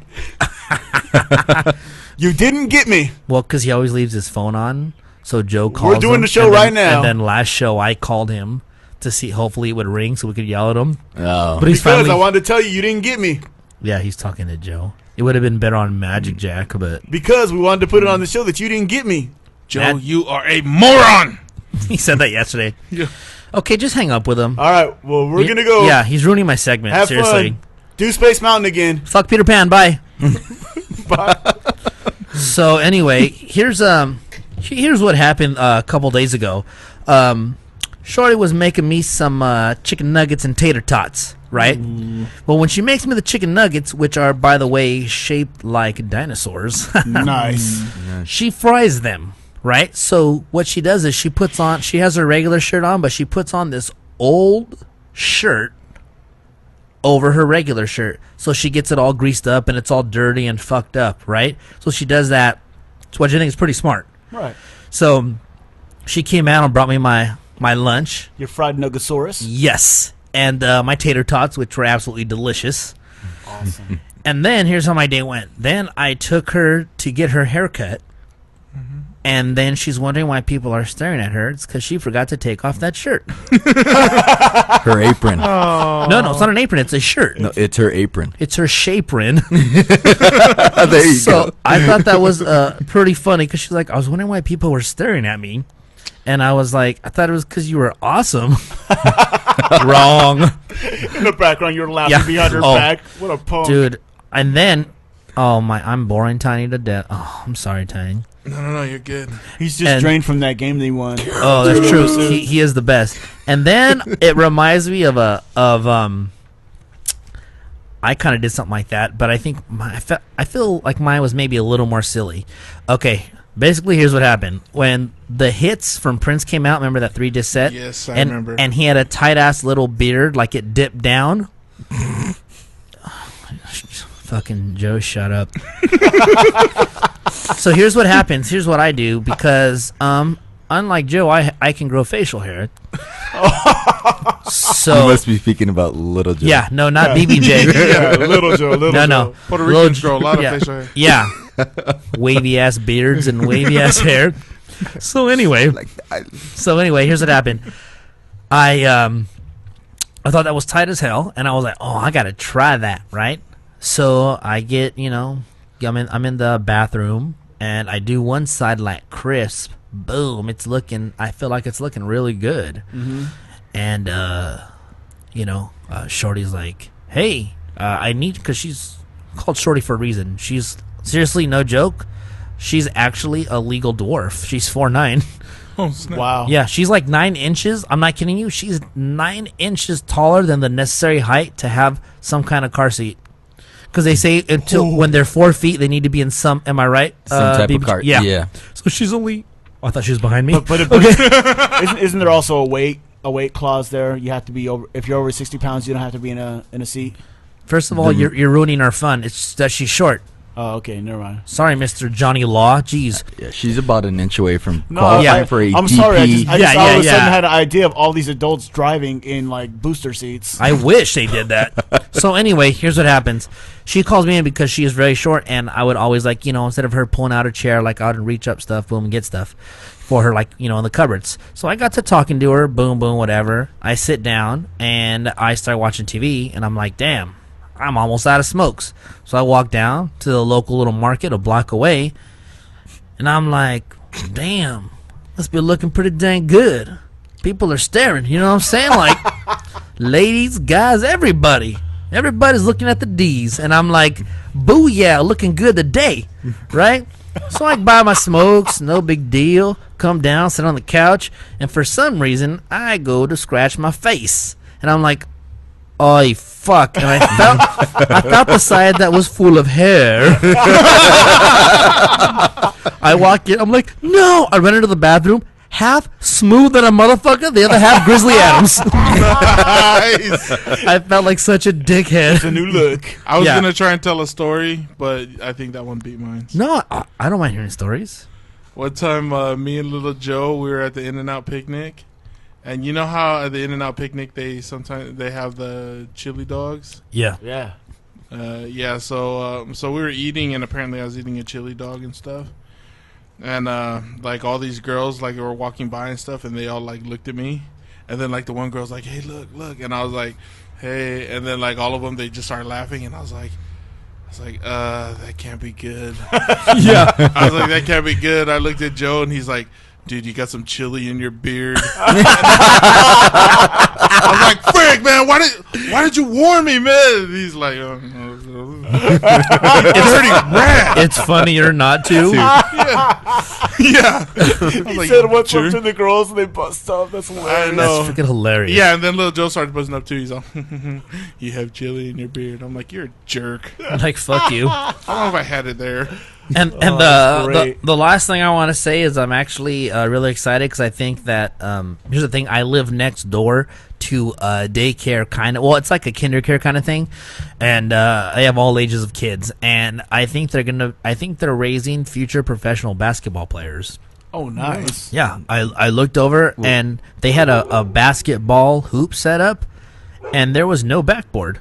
S2: You didn't get me.
S1: Well, because he always leaves his phone on. So Joe calls
S2: We're doing
S1: him,
S2: the show
S1: and then-
S2: right now.
S1: And then last show I called him to see. Hopefully it would ring so we could yell at him.
S4: Oh.
S1: But he's
S2: Because
S1: finally.
S2: I wanted to tell you, you didn't get me.
S1: Yeah, he's talking to Joe. It would have been better on Magic Jack, but
S2: Because we wanted to put it on the show that you didn't get me.
S3: Joe,
S1: Matt-
S3: you are a moron.
S1: he said that yesterday.
S3: Yeah.
S1: Okay, just hang up with him.
S2: All right. Well, we're going to go.
S1: Yeah, he's ruining my segment.
S2: Have
S1: Seriously.
S2: fun. Do Space Mountain again.
S1: Fuck Peter Pan. Bye.
S2: Bye.
S1: So anyway, here's what happened a couple days ago. Shorty was making me some chicken nuggets and tater tots, right? Well, when she makes me the chicken nuggets, which are by the way shaped like dinosaurs,
S2: Nice.
S1: she fries them, right? So what she does is she has her regular shirt on, but she puts on this old shirt over her regular shirt. So she gets it all greased up and it's all dirty and fucked up, right? So she does that. So what you think is pretty smart.
S2: Right.
S1: So she came out and brought me my lunch.
S2: Your fried Nuggasaurus.
S1: Yes. And my tater tots, which were absolutely delicious.
S2: Awesome.
S1: And then here's how my day went. Then I took her to get her hair cut. And then she's wondering why people are staring at her. It's because she forgot to take off that shirt.
S4: Her apron.
S3: Oh.
S1: No, it's not an apron. It's a shirt.
S4: No, it's her apron.
S1: It's her shaperin.
S4: There you
S1: So
S4: go.
S1: I thought that was pretty funny because she's like, I was wondering why people were staring at me. And I was like, I thought it was because you were awesome. Wrong.
S2: In the background, you're laughing
S1: Yeah.
S2: behind her
S1: Oh.
S2: back. What a punk.
S1: Dude. And then, I'm boring Tiny to death. Oh, I'm sorry, Tiny.
S3: No, you're good.
S2: He's just
S1: And-
S2: drained from that game they won.
S1: Oh, that's true. He is the best. And then it reminds me of I kind of did something like that, but I think I feel like mine was maybe a little more silly. Okay, basically here's what happened. When the hits from Prince came out, remember that 3-disc set?
S3: Yes, I remember.
S1: And he had a tight ass little beard, like it dipped down. Fucking Joe, shut up. So here's what happens. Here's what I do because unlike Joe, I can grow facial hair. So
S4: You must be speaking about Little Joe.
S1: yeah, no, not BBJ.
S2: Yeah, little Joe, little
S1: No,
S2: Joe.
S1: no.
S3: Puerto
S1: Little
S3: Ricans
S1: J-
S3: grow a lot of
S1: yeah.
S3: facial hair.
S1: Yeah, wavy ass beards and wavy ass hair. So anyway, here's what happened. I thought that was tight as hell, and I was like, oh, I gotta try that, right? So I get, I'm in the bathroom, and I do one side like crisp. Boom! I feel like it's looking really good.
S2: Mm-hmm.
S1: And Shorty's like, hey, I need, because she's called Shorty for a reason. She's seriously, no joke, she's actually a legal dwarf. She's 4'9".
S3: Oh, snap.
S2: Wow.
S1: Yeah, she's like 9 inches. I'm not kidding you. She's 9 inches taller than the necessary height to have some kind of car seat. Because they say when they're 4 feet, they need to be in some. Am I right?
S4: Some type of
S1: BB?
S4: car.
S1: Yeah. So she's only. Oh, I thought she was behind me.
S2: But isn't there also a weight clause there? You have to be over. If you're over 60 pounds, you don't have to be in a seat.
S1: First of all, you're ruining our fun. It's just that she's short.
S2: Oh, okay, never mind.
S1: Sorry, Mr. Johnny Law. Jeez.
S4: Yeah, she's about an inch away from
S2: No,
S4: qualifying for a
S2: I'm
S4: GP.
S2: sorry. I just all of a sudden
S1: Yeah.
S2: had an idea of all these adults driving in like booster seats.
S1: I wish they did that. So anyway, here's what happens. She calls me in because she is very short, and I would always instead of her pulling out her chair, like I would reach up stuff, boom, and get stuff for her, in the cupboards. So I got to talking to her, boom, boom, whatever. I sit down and I start watching TV, and I'm like, damn, I'm almost out of smokes. So I walk down to the local little market a block away, and I'm like, damn, must be looking pretty dang good. People are staring, you know what I'm saying? Like, ladies, guys, everybody. Everybody's looking at the D's, and I'm like, booyah, looking good today, right? So I buy my smokes, no big deal, come down, sit on the couch, and for some reason, I go to scratch my face. And I'm like, oh, fuck. And I felt the side that was full of hair. I walk in, I'm like, no. I run into the bathroom, half smooth than a motherfucker, the other half Grizzly Adams.
S3: Nice.
S1: I felt like such a dickhead.
S2: It's a new look.
S3: I was
S1: Yeah.
S3: gonna try and tell a story, but I think that one beat mine.
S1: No, I don't mind hearing stories.
S3: One time, me and little Joe, we were at the In-N-Out picnic, and you know how at the In-N-Out picnic they sometimes have the chili dogs.
S1: Yeah.
S2: Yeah.
S3: Yeah. So we were eating, and apparently I was eating a chili dog and stuff, and like all these girls were walking by and stuff, and they all looked at me, and then the one girl's like, "Hey, look," and I was like, "Hey," and then all of them they just started laughing, and I was like, that can't be good.
S1: Yeah.
S3: I was like, that can't be good. I looked at Joe, and he's like, dude, you got some chili in your beard. I was like, frick, man, why did you warn me, man? And he's like, it's pretty rad.
S1: It's funnier not to.
S3: Yeah.
S2: He said what's up to the girls and they bust up. That's hilarious.
S3: I know.
S1: That's freaking hilarious.
S3: Yeah, and then little Joe started buzzing up too. He's all, you have chili in your beard. I'm like, you're a jerk.
S1: Like, fuck you.
S3: I don't know if I had it there.
S1: And
S2: that's great.
S1: the last thing I want to say is I'm actually really excited because I think that here's the thing. I live next door to a daycare kind of, well, it's like a kindercare kind of thing, and I have all ages of kids, and I think they're raising future professional basketball players.
S2: Oh, nice.
S1: Yeah, I looked over and they had a basketball hoop set up, and there was no backboard.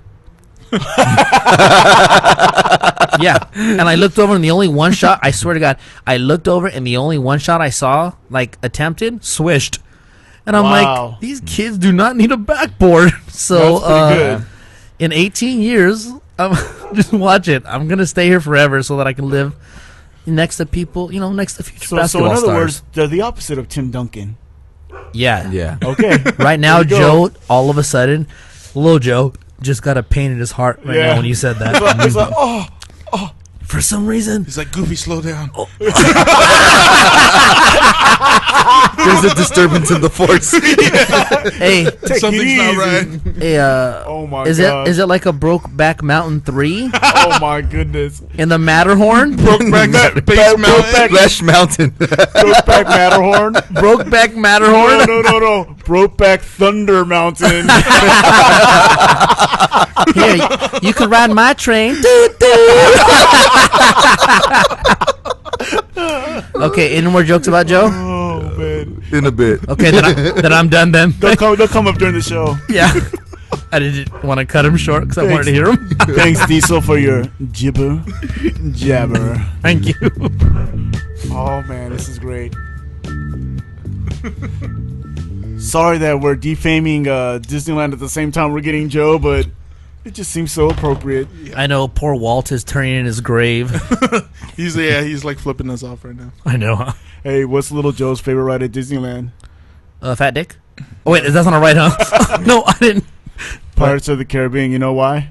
S1: Yeah, and I looked over, and the only one shot, I swear to God, I looked over, and the only one shot I saw, like, attempted, swished. And I'm
S2: Wow.
S1: like, these kids do not need a backboard. So,
S2: That's pretty good.
S1: in 18 years, just watch it. I'm going to stay here forever so that I can live next to people, next to future
S2: So
S1: basketball
S2: in other
S1: stars.
S2: words, they're the opposite of Tim Duncan.
S1: Yeah.
S4: Yeah.
S2: Okay.
S1: Right now,
S2: There you go.
S1: Joe, all of a sudden, little Joe just got a pain in his heart right
S2: Yeah.
S1: now when you said that.
S2: He's like, oh.
S1: For some reason.
S3: He's like, Goofy, slow down.
S4: There's a disturbance in the force.
S1: Hey,
S2: Take
S3: Something's
S2: it
S3: not
S2: easy.
S3: right.
S1: hey,
S2: Oh my
S1: is
S2: god.
S1: it like a Brokeback Mountain 3
S2: Oh my goodness.
S1: in the Matterhorn?
S3: Brokeback Base Mountain.
S4: Flash Mountain.
S2: Brokeback Matterhorn.
S1: Brokeback Matterhorn?
S2: No. Brokeback Thunder Mountain.
S1: Here, you can ride my train. Okay, any more jokes about Joe?
S2: Oh man.
S4: In a bit.
S1: Okay, then I'm done then.
S2: They'll come up during the show.
S1: Yeah. I didn't want to cut him short because I wanted to hear him.
S2: Thanks, Diesel, for your jibber jabber.
S1: Thank you.
S2: Oh man, this is great. Sorry that we're defaming Disneyland at the same time we're getting Joe, but it just seems so appropriate.
S1: I know poor Walt is turning in his grave.
S3: He's like flipping us off right now.
S1: I know, huh?
S2: Hey, what's Little Joe's favorite ride at Disneyland?
S1: Fat Dick? Oh, wait, that's not a right, huh? No, I didn't.
S2: Pirates of the Caribbean. You know why?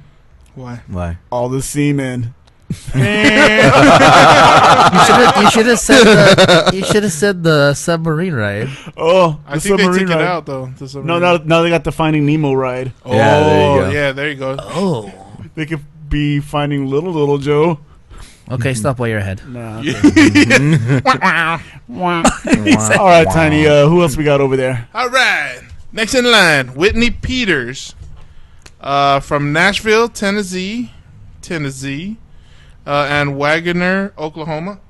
S3: Why?
S4: Why?
S2: All the seamen.
S1: You should have said the submarine ride.
S2: Oh,
S3: I
S2: the
S3: think they
S2: submarine
S3: took it
S2: ride.
S3: out though. The
S2: No,
S3: submarine.
S2: now they got the Finding Nemo ride.
S3: Oh,
S4: Yeah, there you go.
S3: Yeah, there you go.
S1: Oh.
S2: They could be finding little Joe.
S1: Okay, stop while you're ahead.
S2: Nah. All right, Tiny. Who else we got over there?
S3: All right. Next in line, Whitney Peters, from Nashville, Tennessee, and Wagoner, Oklahoma,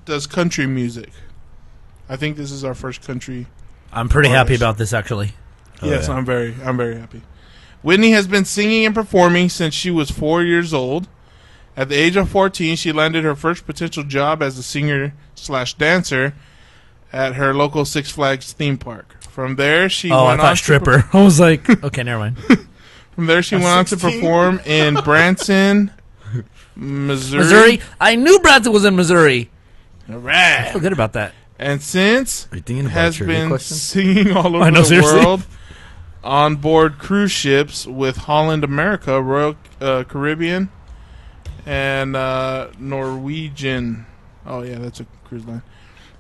S3: does country music. I think this is our first country.
S1: I'm pretty happy
S3: Artist.
S1: about this, actually.
S3: Yes,
S4: yeah.
S3: I'm very happy. Whitney has been singing and performing since she was 4 years old. At the age of 14, she landed her first potential job as a singer/dancer at her local Six Flags theme park. From there, she
S1: Oh, I
S3: went on
S1: thought
S3: to
S1: stripper. I was like, okay, never mind.
S3: From there, she went on to
S2: 16?
S3: perform in Branson, Missouri.
S1: Missouri? I knew Branson was in Missouri.
S3: All
S1: I
S3: right.
S1: feel good about that.
S3: And since
S4: Are you thinking about
S3: has
S4: trivia
S3: been
S4: questions?
S3: singing all over
S1: I know,
S3: the
S1: seriously.
S3: world on board cruise ships with Holland America, Royal Caribbean, and Norwegian. Oh, yeah, that's a cruise line.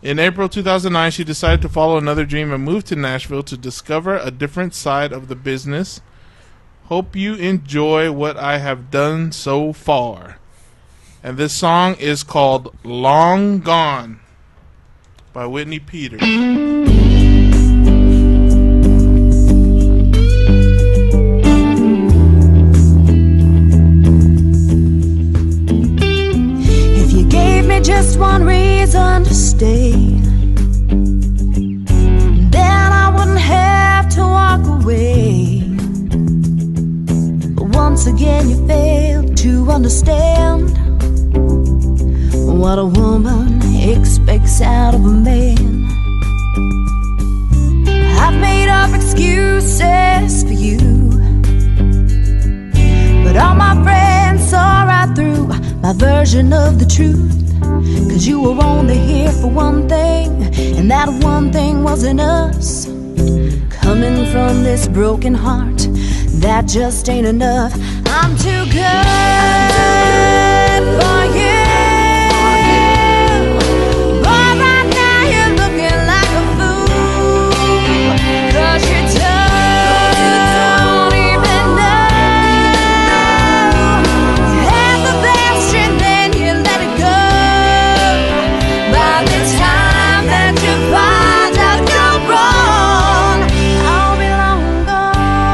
S3: In April 2009, she decided to follow another dream and moved to Nashville to discover a different side of the business. Hope you enjoy what I have done so far. And this song is called Long Gone by Whitney Peters.
S6: If you gave me just one reason to stay, then I wouldn't have to walk away. But once again you failed to understand what a woman expects out of a man. I've made up excuses for you, but all my friends saw right through my version of the truth. 'Cause you were only here for one thing, and that one thing wasn't us. Coming from this broken heart, that just ain't enough. I'm too good for you. But right now you're looking like a fool, 'cause you don't even know. You have the best and then you let it go. By the time that you find out you're wrong, I'll be long gone.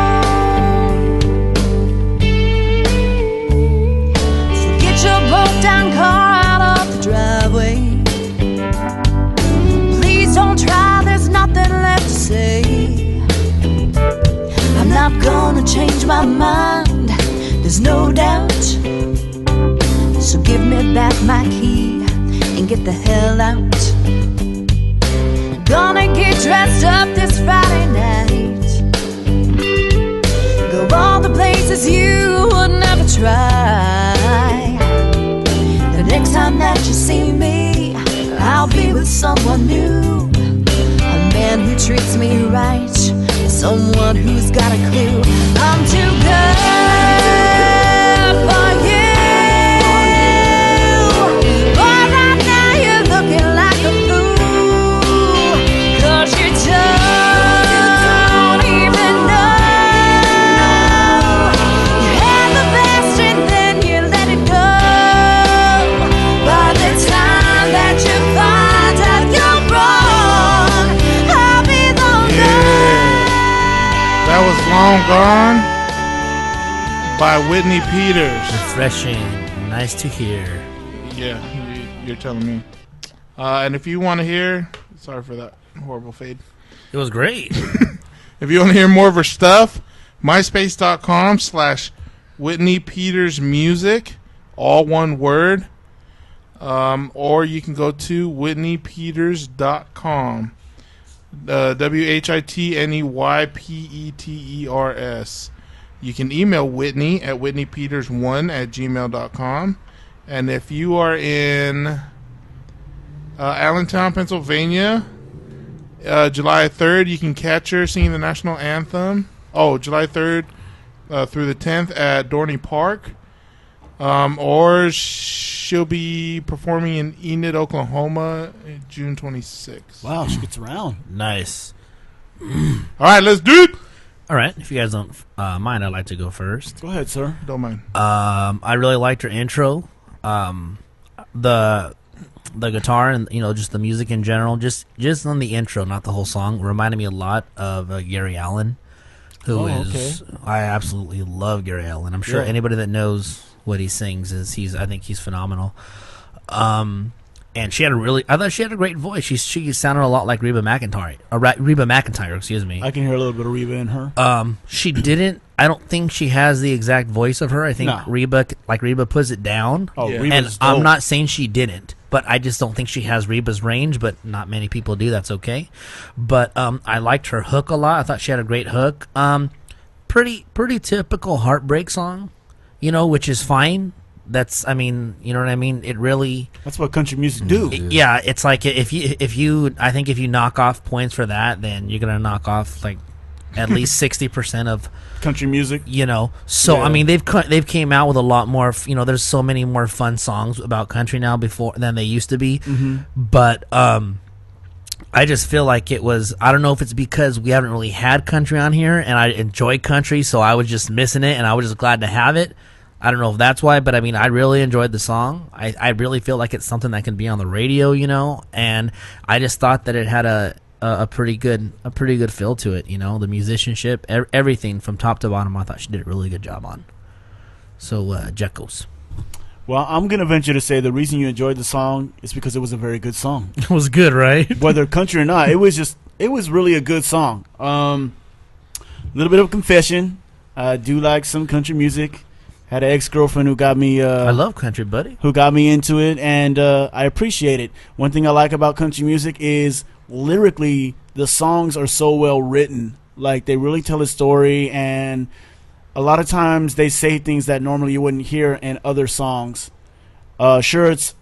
S6: So get your broke down car out of the driveway. Please don't try, there's nothing left to say. I'm not gonna change my mind. There's there's no doubt. So give me back my key and get the hell out. Gonna get dressed up this Friday night. Go all the places you would never try. The next time that you see me, I'll be with someone new. A man who treats me right, someone who's got a clue. I'm too good for you. Boy, right now you're looking like a fool, 'cause you don't even know. You had the best and then you let it go. By the time that you find out you're wrong, I'll be long gone.
S3: That was Long Gone by Whitney Peters.
S1: Refreshing. Nice to hear.
S3: Yeah, you're telling me. And if you want to hear, sorry for that horrible fade.
S1: It was great.
S3: If you want to hear more of her stuff, myspace.com/Whitney Peters Music, all one word. Or you can go to whitneypeters.com. WHITNEYPETERS. You can email Whitney at whitneypeters1@gmail.com. And if you are in Allentown, Pennsylvania, July 3rd, you can catch her singing the national anthem. Oh, July 3rd through the 10th at Dorney Park. Or she'll be performing in Enid, Oklahoma, June 26th.
S2: Wow, she gets around.
S1: Nice.
S3: All right, let's do it.
S1: All right. If you guys don't mind, I'd like to go first.
S2: Go ahead, sir.
S3: Don't mind.
S1: I really liked her intro. The guitar and just the music in general, just on the intro, not the whole song, reminded me a lot of Gary Allan, who is I absolutely love Gary Allan. I'm sure anybody that knows what he sings I think he's phenomenal. And I thought she had a great voice. She sounded a lot like Reba McEntire, excuse me.
S2: I can hear a little bit of Reba in her.
S1: She didn't. I don't think she has the exact voice of her. I think Reba puts it down.
S2: Oh,
S3: Yeah.
S2: Reba's
S1: And
S2: dope.
S1: I'm not saying she didn't, but I just don't think she has Reba's range. But not many people do. That's okay. But I liked her hook a lot. I thought she had a great hook. Pretty typical heartbreak song, which is fine. That's, you know what I mean? It really,
S2: That's what country music do.
S1: yeah. It's like if you knock off points for that, then you're gonna knock off like at least 60% of
S2: Country music.
S1: So
S2: Yeah.
S1: they've came out with a lot more. There's so many more fun songs about country now than they used to be.
S2: Mm-hmm.
S1: But I just feel like it was. I don't know if it's because we haven't really had country on here, and I enjoy country, so I was just missing it, and I was just glad to have it. I don't know if that's why, but I really enjoyed the song. I really feel like it's something that can be on the radio, and I just thought that it had a pretty good feel to it, the musicianship, everything from top to bottom. I thought she did a really good job on. So, Jekyll's.
S2: Well, I'm going to venture to say the reason you enjoyed the song is because it was a very good song.
S1: It was good, right?
S2: Whether country or not, it was really a good song. A little bit of confession. I do like some country music. Had an ex-girlfriend who got me...
S1: I love country, buddy.
S2: Who got me into it, and I appreciate it. One thing I like about country music is lyrically, the songs are so well written. Like, they really tell a story, and a lot of times they say things that normally you wouldn't hear in other songs. Sure, it's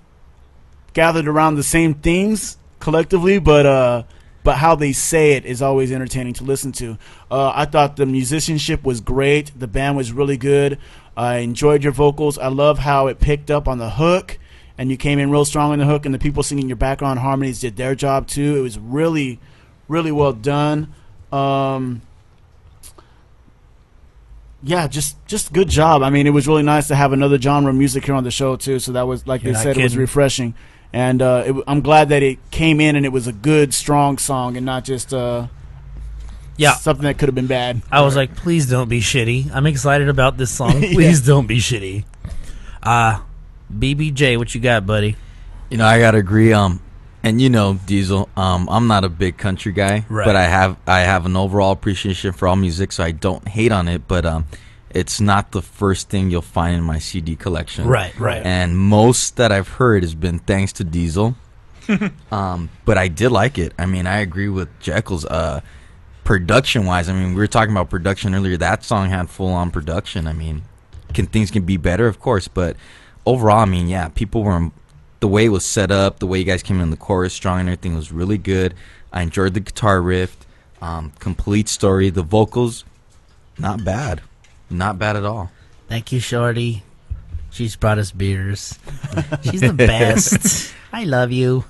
S2: gathered around the same themes collectively, but how they say it is always entertaining to listen to. I thought the musicianship was great. The band was really good. I enjoyed your vocals. I love how it picked up on the hook, and you came in real strong on the hook, and the people singing your background harmonies did their job too. It was really, really well done. Yeah, just good job. It was really nice to have another genre of music here on the show too. So that was, like they said, it was refreshing. And I'm glad that it came in and it was a good, strong song and not just something that could have been bad.
S1: I was like, please don't be shitty. I'm excited about this song. Please don't be shitty. BBJ, what you got, buddy?
S4: I gotta agree. And Diesel, I'm not a big country guy,
S1: right,
S4: but I have an overall appreciation for all music, so I don't hate on it. But it's not the first thing you'll find in my CD collection.
S1: Right.
S4: And most that I've heard has been thanks to Diesel. But I did like it. I mean, I agree with Jekyll's. Production wise, I mean, we were talking about production earlier. That song had full on production. I mean, things can be better, of course, but overall, I mean, yeah, people were, the way it was set up, the way you guys came in the chorus strong and everything was really good. I enjoyed the guitar riff, complete story, the vocals, not bad at all.
S1: Thank you, Shorty. She's brought us beers. She's the best. I love you.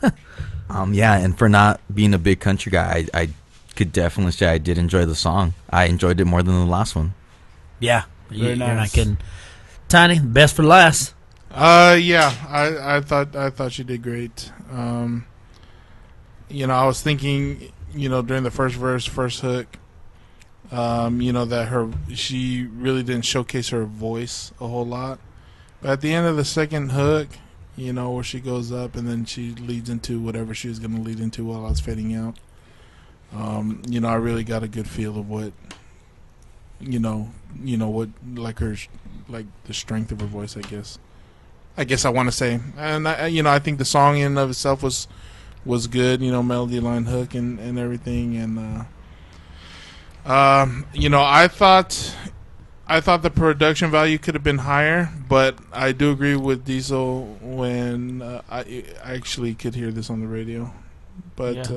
S4: Yeah, and for not being a big country guy, I could definitely say I did enjoy the song. I enjoyed it more than the last one.
S1: Yeah,
S2: Very nice.
S1: You're not kidding. Tiny, best for last.
S3: Yeah, I thought she did great. You know, I was thinking, you know, during the first verse, first hook, you know, that she really didn't showcase her voice a whole lot. But at the end of the second hook, you know, where she goes up and then she leads into whatever she was going to lead into while I was fading out. You know, I really got a good feel of what, what, like the strength of her voice, I guess I want to say. And I think the song in and of itself was good, you know, melody, line, hook, and everything. And you know, I thought the production value could have been higher, but I do agree with Diesel when I actually could hear this on the radio. But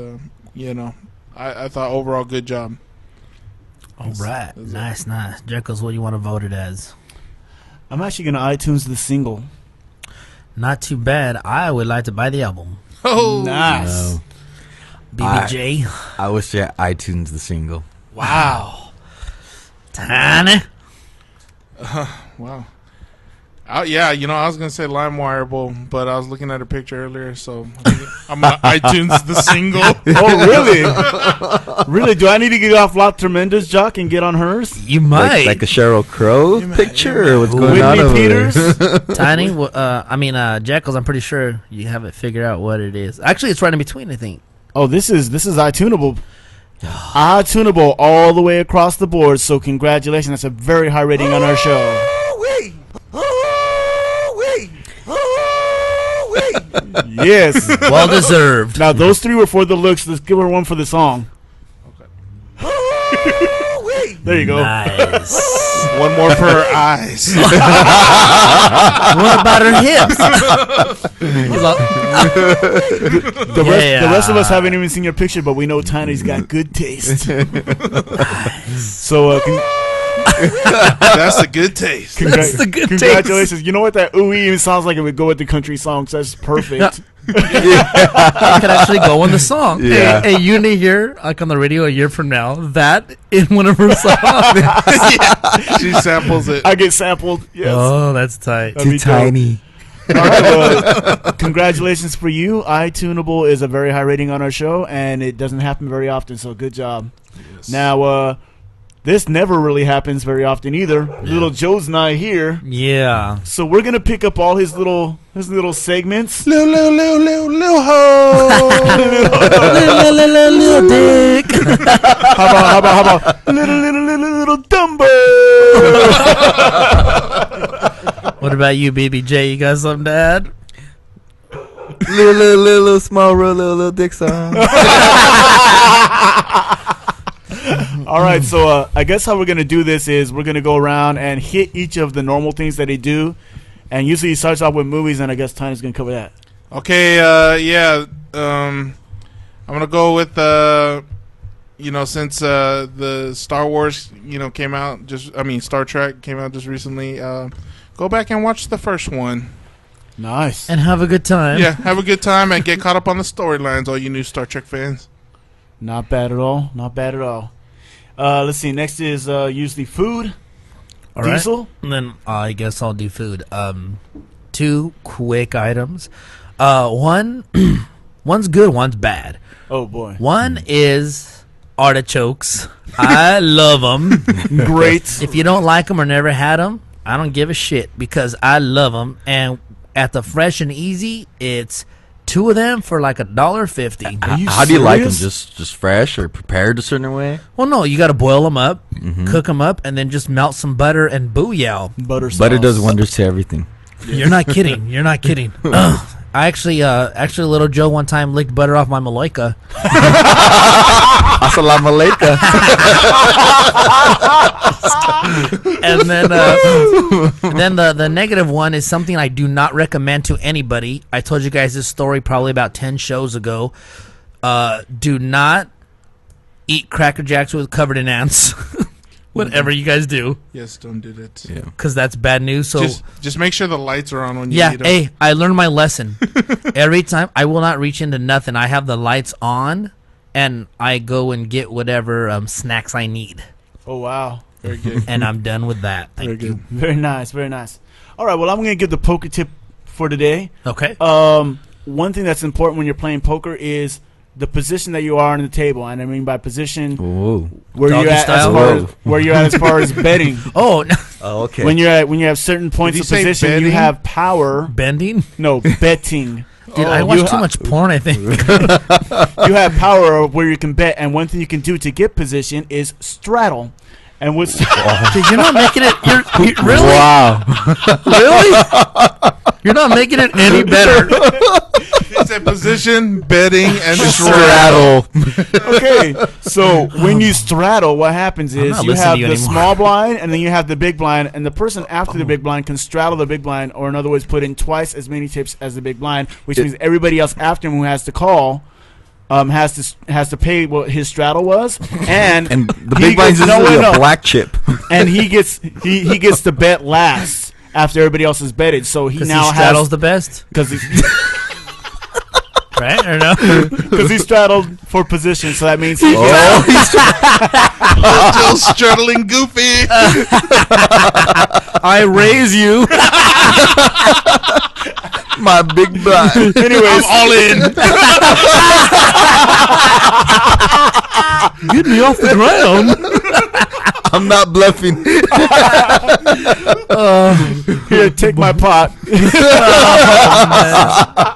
S3: you know, I thought overall good job.
S1: All right, nice. Jekyll's, what do you want to vote it as?
S2: I'm actually going to iTunes the single.
S1: Not too bad. I would like to buy the album.
S3: Oh,
S2: nice.
S4: No.
S1: BBJ.
S4: I wish I iTunes the single.
S1: Wow. Tiny.
S3: Wow. Yeah, you know, I was going to say LimeWire, but I was looking at her picture earlier, so I'm going to iTunes the single.
S2: Oh, really? Really? Do I need to get off La Tremenda's Jock and get on hers?
S1: You might.
S4: Like a Sheryl Crow picture? Or what's going
S2: Whitney
S4: on over
S2: Peters?
S4: there?
S1: Tiny, Jekyll's, I'm pretty sure you haven't figured out what it is. Actually, it's right in between, I think.
S2: Oh, this is iTuneable. iTuneable all the way across the board, so congratulations. That's a very high rating on our show. Yes.
S1: Well deserved.
S2: Now, those three were for the looks. Let's give her one for the song. Okay. There you go.
S1: Nice.
S3: One more for her eyes.
S1: What about her hips?
S2: The rest of us haven't even seen your picture, but we know Tiny's got good taste. So,
S3: That's the good taste.
S1: That's the good
S2: congratulations.
S1: taste.
S2: You know what? That ooh even sounds like it would go with the country songs. That's perfect.
S1: It could actually go in the song.
S4: Yeah.
S1: Hey, you need to hear, like on the radio a year from now, that in one of her songs.
S3: She samples it.
S2: I get sampled. Yes.
S1: Oh, that's tight.
S2: That'd be dope.
S4: Tiny.
S2: All right, well, congratulations for you. iTuneable is a very high rating on our show, and it doesn't happen very often, so good job.
S3: Yes.
S2: Now, this never really happens very often either. Little Joe's not here,
S1: Yeah.
S2: so we're gonna pick up all his little segments.
S3: Little
S1: Little dick.
S2: How about little Dumbo?
S1: What about you, BBJ? You got something to add?
S4: little small little dick song.
S2: All right, so I guess how we're going to do this is we're going to go around and hit each of the normal things that they do. And usually he starts off with movies, and I guess Tiny's going to cover that.
S3: Okay, I'm going to go with, since the Star Wars, came out Star Trek came out just recently, go back and watch the first one.
S2: Nice.
S1: And have a good time.
S3: Yeah, have a good time and get caught up on the storylines, all you new Star Trek fans.
S2: Not bad at all. Not bad at all. Let's see. Next is usually food.
S1: All right.
S2: Diesel.
S1: And then I guess I'll do food. Two quick items. One's good, one's bad.
S2: Oh, boy.
S1: One is artichokes. I love them.
S2: Great.
S1: If you don't like them or never had them, I don't give a shit because I love them. And at the Fresh and Easy, it's 2 of them for like $1.50.
S2: Are you
S4: How do you like them?
S2: serious?
S4: Just fresh or prepared a certain way?
S1: Well, no, you got to boil them up, cook them up, and then just melt some butter and booyah.
S2: Butter sauce.
S4: Butter does wonders to everything.
S1: You're not kidding. You're not kidding. I actually, little Joe one time licked butter off my Maloika.
S4: Assalamu alaikum.
S1: And then the negative one is something I do not recommend to anybody. I told you guys this story probably about 10 shows ago. Do not eat Cracker Jacks with covered in ants. Whatever you guys do,
S3: Yes, don't do that.
S4: Yeah.
S1: because that's bad news. So
S3: Just make sure the lights are on when you
S1: yeah,
S3: eat them.
S1: hey, I learned my lesson. Every time I will not reach into nothing. I have the lights on, and I go and get whatever snacks I need,
S2: Oh, wow.
S3: Very good.
S1: and I'm done with that.
S3: Very
S1: Thank you.
S3: good.
S2: Very nice. Very nice. All right. Well, I'm going to give the poker tip for today.
S1: Okay.
S2: One thing that's important when you're playing poker is the position that you are on the table. And I mean by position,
S4: Whoa.
S2: where
S1: Doggy
S2: you're at
S1: style?
S2: as far as,
S4: Whoa.
S2: where you're at as far as betting.
S1: Oh, no.
S4: Oh, okay.
S2: When you have certain points
S3: Did
S2: of
S3: he say
S2: position, you
S3: betting?
S2: have power.
S1: Bending.
S2: No, betting.
S1: Dude, I
S2: you
S1: watch too
S2: ha-
S1: much porn. I think.
S2: You have power of where you can bet, and one thing you can do to get position is straddle. And what's
S1: Dude, you're not making it. You're really,
S4: Wow.
S1: really. You're not making it any better.
S3: It's a position, betting, and straddle.
S4: Straddle.
S2: okay? So when you straddle, what happens
S1: I'm
S2: is
S1: not
S2: you
S1: listening
S2: have
S1: to you
S2: the
S1: anymore.
S2: small blind, and then you have the big blind, and the person after the big blind can straddle the big blind, or in other words, put in twice as many tips as the big blind, which means everybody else after him who has to call. Has to pay what his straddle was, and
S4: The
S2: he
S4: big blind's
S2: gets- no,
S4: usually
S2: wait,
S4: a
S2: no.
S4: black chip.
S2: and he gets to bet last after everybody else has betted. So he
S1: Because
S2: now
S1: he straddles
S2: has
S1: the best,
S2: because he
S1: right or no?
S2: because he straddled for position. So that means he
S3: Joe's straddling Goofy.
S1: I raise you.
S4: My big blind.
S2: anyways.
S3: All in.
S1: Get me off the ground.
S4: I'm not bluffing.
S2: Here, take my pot.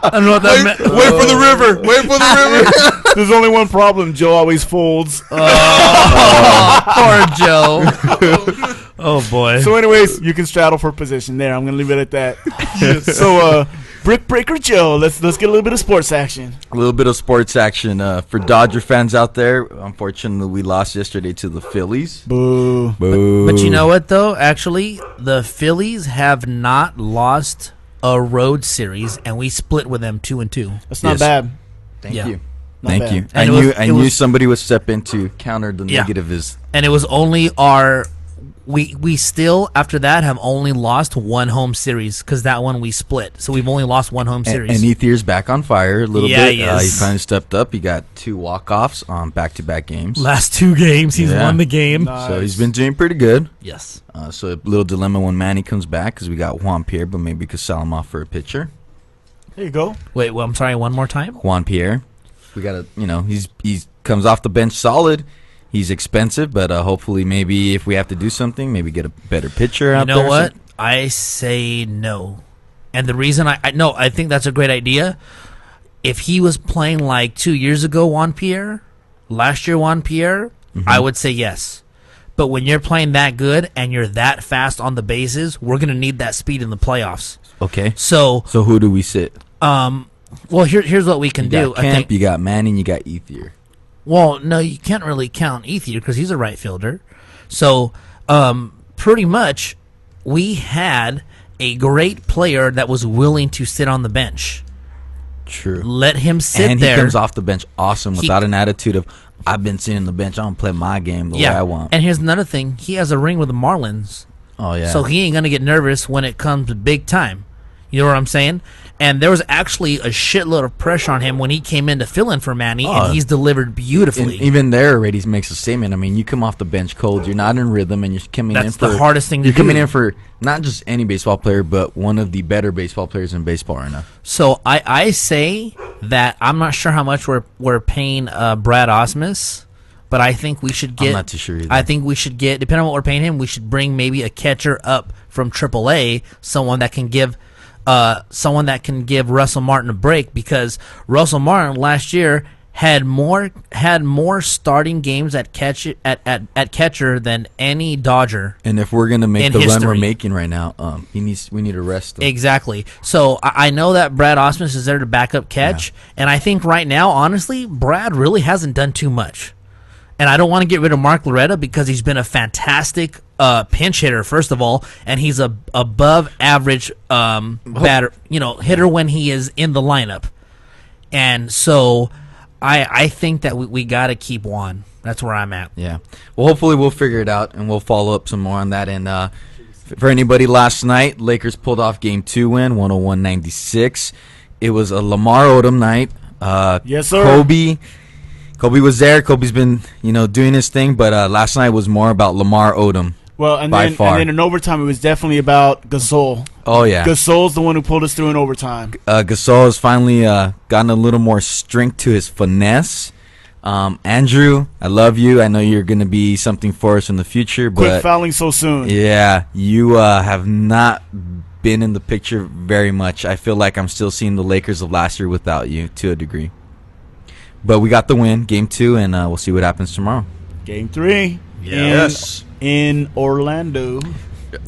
S1: I don't know what that meant.
S3: Wait for the river. Wait for the river.
S2: There's only one problem. Joe always folds.
S1: Poor Joe. Oh boy.
S2: So, anyways, you can straddle for position. There, I'm gonna leave it at that. So, Brick Breaker Joe, let's get a little bit of sports action.
S4: A little bit of sports action for Dodger fans out there. Unfortunately, we lost yesterday to the Phillies.
S2: Boo.
S4: Boo.
S1: But you know what though? Actually, the Phillies have not lost a road series, and we split with them 2-2.
S2: That's not
S4: Yes.
S2: bad.
S4: Thank
S1: Yeah.
S4: you.
S2: Not
S4: Thank
S2: bad.
S4: you.
S1: And
S4: I
S1: it
S4: knew
S1: was-
S4: somebody would step in to counter the
S1: Yeah.
S4: negative. Is
S1: And it was only our. We still after that have only lost one home series because that one we split, so we've only lost one home series.
S4: and Ethier's back on fire a little
S1: Yeah,
S4: bit.
S1: he
S4: He
S1: is.
S4: finally stepped up. He got 2 walk-offs on back-to-back games.
S1: Last 2 games, he's
S4: Yeah.
S1: won the game.
S4: So he's been doing pretty good.
S1: Yes.
S4: So a little dilemma when Manny comes back because we got Juan Pierre, but maybe we could sell him off for a pitcher.
S2: There you go.
S1: Wait, well, I'm sorry. One more time.
S4: Juan Pierre, we gotta, he's comes off the bench solid. He's expensive, but hopefully, maybe if we have to do something, maybe get a better pitcher
S1: You
S4: out
S1: know
S4: there.
S1: what? I say no. And the reason I think that's a great idea. If he was playing like 2 years ago, last year, I would say yes. But when you're playing that good and you're that fast on the bases, we're going to need that speed in the playoffs.
S4: Okay.
S1: So,
S4: So who do we sit?
S1: well, here's what we can
S4: You
S1: do.
S4: got Kemp, you got Manning, you got Ethier.
S1: Well, no, you can't really count Ethier because he's a right fielder. So, pretty much, we had a great player that was willing to sit on the bench.
S4: True.
S1: Let him sit
S4: And
S1: there.
S4: he comes off the bench awesome without an attitude of, I've been sitting on the bench, I don't play my game the way I want.
S1: And here's another thing. He has a ring with the Marlins.
S4: Oh, yeah.
S1: So he ain't going to get nervous when it comes to big time. You know what I'm saying? And there was actually a shitload of pressure on him when he came in to fill in for Manny, and he's delivered beautifully.
S4: And even there already makes a statement. I mean, you come off the bench cold, you're not in rhythm, and you're coming in
S1: That's
S4: for
S1: the hardest thing to
S4: You're coming
S1: do.
S4: in for not just any baseball player, but one of the better baseball players in baseball right now.
S1: So I say that I'm not sure how much we're paying Brad Osmus, but I think we should get.
S4: I'm not too sure either.
S1: I think we should get, depending on what we're paying him, we should bring maybe a catcher up from AAA, someone that can give someone that can give Russell Martin a break, because Russell Martin last year had more starting games at catcher than any Dodger.
S4: And if we're gonna make
S1: in
S4: the run
S1: history.
S4: we're making right now, we need to rest him.
S1: Exactly. So I know that Brad Ausmus is there to back up catch, and I think right now, honestly, Brad really hasn't done too much. And I don't want to get rid of Mark Loretta because he's been a fantastic pinch hitter, first of all, and he's a above average batter, hitter when he is in the lineup. And so I think that we got to keep Juan. That's where I'm at.
S4: Yeah. Well, hopefully we'll figure it out, and we'll follow up some more on that. And for anybody last night, Lakers pulled off Game 2 win, 101-96. It was a Lamar Odom night.
S2: Yes, sir.
S4: Kobe was there. Kobe's been, doing his thing, but last night was more about Lamar Odom.
S2: Well, and
S4: by far.
S2: then in overtime, it was definitely about Gasol.
S4: Oh, yeah.
S2: Gasol's the one who pulled us through in overtime.
S4: Gasol has finally gotten a little more strength to his finesse. Andrew, I love you. I know you're going to be something for us in the future.
S2: Quit
S4: But
S2: fouling so soon.
S4: yeah, you have not been in the picture very much. I feel like I'm still seeing the Lakers of last year without you to a degree. But we got the win, Game 2, and we'll see what happens tomorrow.
S2: Game 3.
S3: Yes.
S2: In Orlando.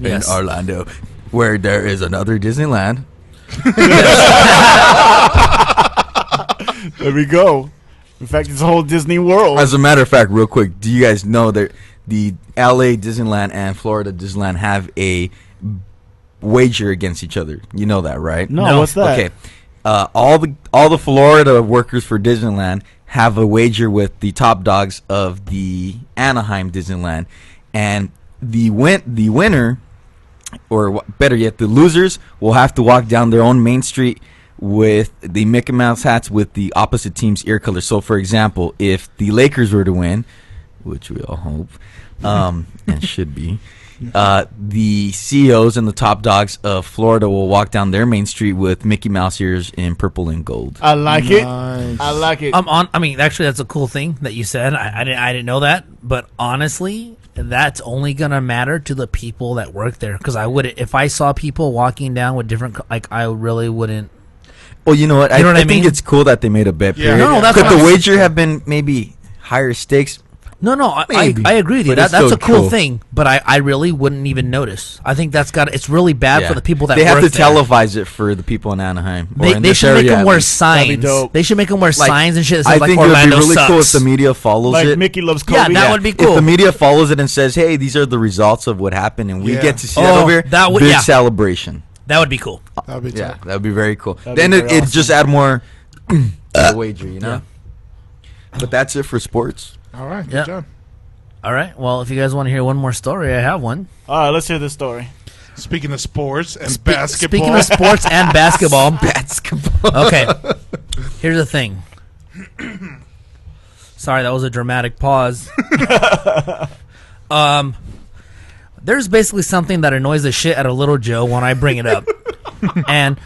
S1: Yes.
S4: In Orlando, where there is another Disneyland.
S2: There we go. In fact, it's a whole Disney World.
S4: As a matter of fact, real quick, do you guys know that the LA Disneyland and Florida Disneyland have a wager against each other? You know that, right?
S2: No, what's that?
S4: Okay. All the Florida workers for Disneyland have a wager with the top dogs of the Anaheim Disneyland, and the winner, or better yet, the losers will have to walk down their own main street with the Mickey Mouse hats with the opposite team's ear color. So, for example, if the Lakers were to win, which we all hope, and should be, the CEOs and the top dogs of Florida will walk down their main street with Mickey Mouse ears in purple and gold.
S2: I like it.
S3: Nice.
S2: I like it.
S1: Actually, that's a cool thing that you said. I didn't know that, but honestly, that's only gonna matter to the people that work there. Because if I saw people walking down with different, I really wouldn't.
S4: Well, you know what?
S1: You know what I
S4: think
S1: mean?
S4: it's cool that they made a bet.
S3: Yeah.
S4: Period.
S1: No, that's
S4: Could
S1: what
S4: the
S1: I'm-
S4: wager have been maybe higher stakes?
S1: No, I
S4: Maybe.
S1: agree with you.
S4: But it's
S1: That's a
S4: still
S1: cool
S4: cool.
S1: thing, but I really wouldn't even notice. I think it's really bad
S4: Yeah.
S1: for the people that
S4: they have
S1: work
S4: to
S1: there.
S4: televise it for the people in Anaheim. Or in
S1: They
S4: this
S1: should make
S4: area,
S1: them
S4: at
S1: wear
S4: least.
S2: That'd be
S1: signs.
S2: dope.
S1: They should make them wear
S4: Like,
S1: signs and shit that
S4: I
S1: says like
S4: think it would be
S1: Orlando
S4: really
S1: sucks.
S4: cool if the media follows
S2: Like
S4: it.
S2: Mickey loves Kobe.
S1: Yeah, that would be
S4: If
S1: cool.
S4: the media follows it and says, "Hey, these are the results of what happened," and we
S3: Yeah.
S4: get to see that
S1: Oh,
S4: over here,
S1: that would-
S4: big
S1: yeah.
S4: celebration.
S1: That would be cool.
S3: That'd be
S4: Yeah,
S3: tough.
S4: that would be very cool.
S2: That'd
S4: Then
S2: be
S4: it
S2: very awesome.
S4: just add more to the wager, you know.
S1: Yeah.
S4: But that's it for sports.
S3: All right. Good
S1: Yeah.
S3: job.
S1: All right. Well, if you guys want to hear one more story, I have one.
S2: All right, let's hear this story.
S3: Speaking of sports and basketball.
S1: Speaking of sports and basketball,
S4: Basketball.
S1: okay. Here's the thing. Sorry, that was a dramatic pause. There's basically something that annoys the shit out of Little Joe when I bring it up. And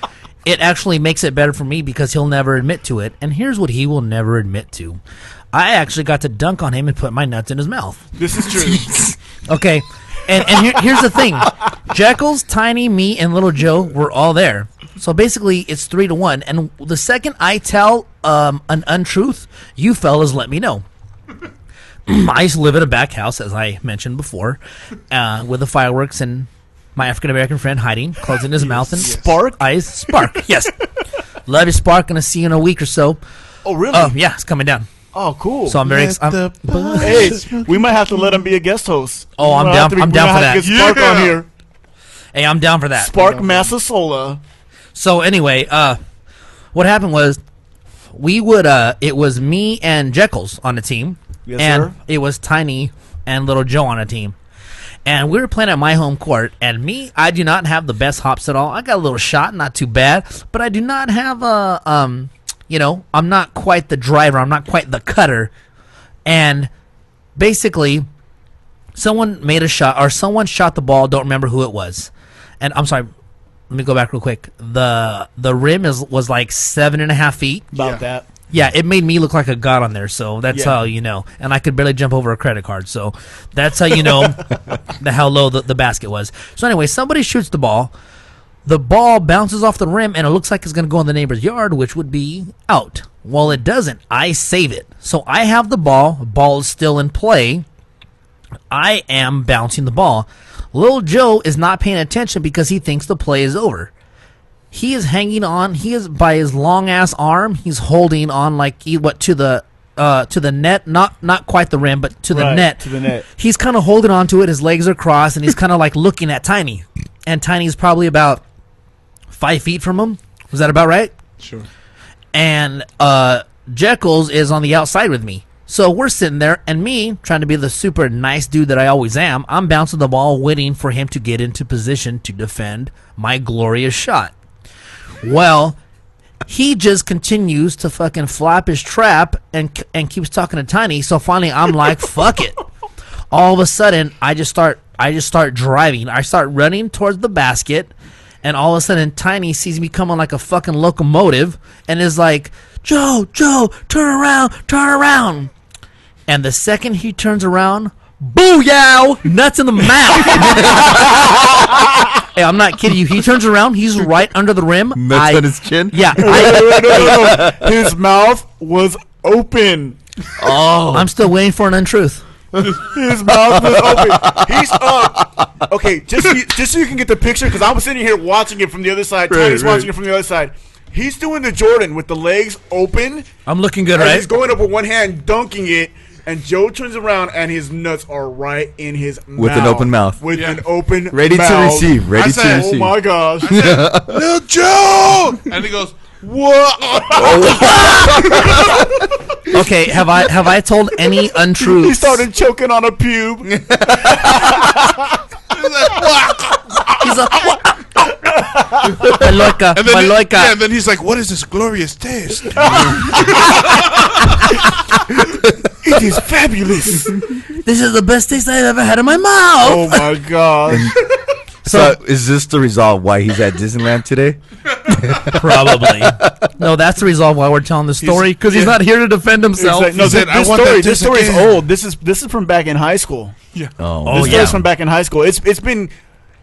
S1: it actually makes it better for me because he'll never admit to it. And here's what he will never admit to. I actually got to dunk on him and put my nuts in his mouth.
S2: This is true.
S1: Okay. And here's the thing. Jekyll's, Tiny, me, and Little Joe were all there. So basically, it's 3-1. And the second I tell an untruth, you fellas let me know. I used to live at a back house, as I mentioned before, with the fireworks and my African-American friend hiding, closing his mouth. And
S2: Spark?
S1: Spark, yes. Love you, Spark. Gonna see you in a week or so.
S2: Oh, really?
S1: Oh, yeah, it's coming down.
S2: Oh, cool.
S1: So I'm very
S3: Let
S1: excited.
S3: the
S2: Hey, we might have to let him be a guest host.
S1: Oh, I'm
S2: We'll
S1: down-
S2: have to be-
S1: I'm
S2: we
S1: down
S2: might
S1: for
S2: have to
S1: that.
S2: get Spark on
S3: Yeah.
S2: here.
S1: Hey, I'm down for that.
S2: Spark Massasola.
S1: So anyway, what happened was it was me and Jekyll's on the team,
S2: Yes,
S1: and
S2: sir.
S1: it was Tiny and Little Joe on a team. And we were playing at my home court, and I do not have the best hops at all. I got a little shot, not too bad, but I do not have I'm not quite the driver. I'm not quite the cutter. And basically, someone made a shot, or someone shot the ball. Don't remember who it was. And I'm sorry. Let me go back real quick. The rim was like 7.5 feet.
S2: About
S3: Yeah.
S2: that.
S1: Yeah, it made me look like a god on there, so that's
S2: Yeah.
S1: how you know. And I could barely jump over a credit card, so that's how you know how low the basket was. So anyway, somebody shoots the ball. The ball bounces off the rim, and it looks like it's going to go in the neighbor's yard, which would be out. Well, it doesn't. I save it. So I have the ball. Ball is still in play. I am bouncing the ball. Little Joe is not paying attention because he thinks the play is over. He is hanging on. He is by his long ass arm. He's holding on to the net, not quite the rim, but to the net.
S2: To the net.
S1: He's kind of holding on to it. His legs are crossed, and he's kind of like looking at Tiny. And Tiny's probably about 5 feet from him. Was that about right?
S3: Sure.
S1: And Jekyll's is on the outside with me. So we're sitting there, and me, trying to be the super nice dude that I always am, I'm bouncing the ball, waiting for him to get into position to defend my glorious shot. Well, he just continues to fucking flap his trap and keeps talking to Tiny. So finally, I'm like, fuck it. All of a sudden, I just start driving. I start running towards the basket, and all of a sudden, Tiny sees me coming like a fucking locomotive and is like, Joe, turn around. And the second he turns around, booyah! Nuts in the mouth. Hey, I'm not kidding you. He turns around. He's right under the rim.
S4: Nuts on his chin?
S1: Yeah.
S2: No. His mouth was open.
S4: Oh.
S1: I'm still waiting for an untruth.
S2: His mouth was open. He's up. Okay, just so you can get the picture, because I'm sitting here watching it from the other side. Tiny's watching it from the other side. He's doing the Jordan with the legs open.
S1: I'm looking good,
S2: And
S1: right?
S2: he's going up with one hand, dunking it. And Joe turns around, and his nuts are right in his mouth.
S4: With an open mouth.
S2: With an open
S4: Ready
S2: mouth.
S4: to receive. Ready
S3: I said,
S4: to receive.
S2: Oh, my gosh.
S3: I said, Little Joe! And he goes, what?
S1: Okay, have I told any untruths?
S2: He started choking on a pube.
S1: He's a Maloika,
S3: And then,
S1: Maloika.
S3: yeah, and then he's like, what is this glorious taste?
S2: It is fabulous.
S1: This is the best taste I've ever had in my mouth.
S2: Oh, my gosh.
S4: So is this the resolve why he's at Disneyland today?
S1: Probably. No, that's the reason why we're telling the story, because he's not here to defend himself.
S2: Exactly. No,
S3: He said, "I want that
S2: this
S3: disc
S2: story is
S3: again."
S2: old. This is from back in high school.
S4: Oh,
S2: This story
S1: yeah.
S2: is from back in high school. It's been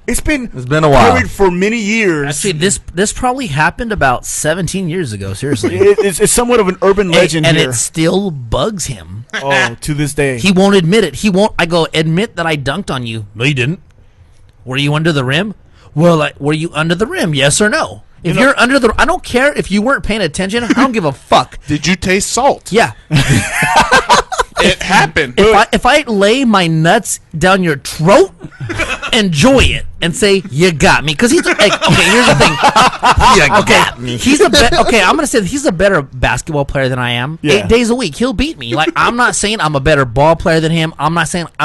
S4: It's been a while.
S2: carried for many years.
S1: Actually, this probably happened about 17 years ago. Seriously,
S2: It's somewhat of an urban legend
S1: and
S2: here.
S1: it still bugs him.
S2: Oh, to this day.
S1: He won't admit it. He won't. I go, admit that I dunked on you. No, you didn't. Were you under the rim? Well, were you under the rim? Yes or no? If you're under the, I don't care if you weren't paying attention. I don't give a fuck.
S3: Did you taste salt?
S1: Yeah.
S3: It happened.
S1: If I lay my nuts down your throat, enjoy it and say you got me. Because he's like, okay. Here's the thing. Okay, he's I'm gonna say he's a better basketball player than I am.
S2: Yeah.
S1: 8 days a week, he'll beat me. Like, I'm not saying I'm a better ball player than him. I'm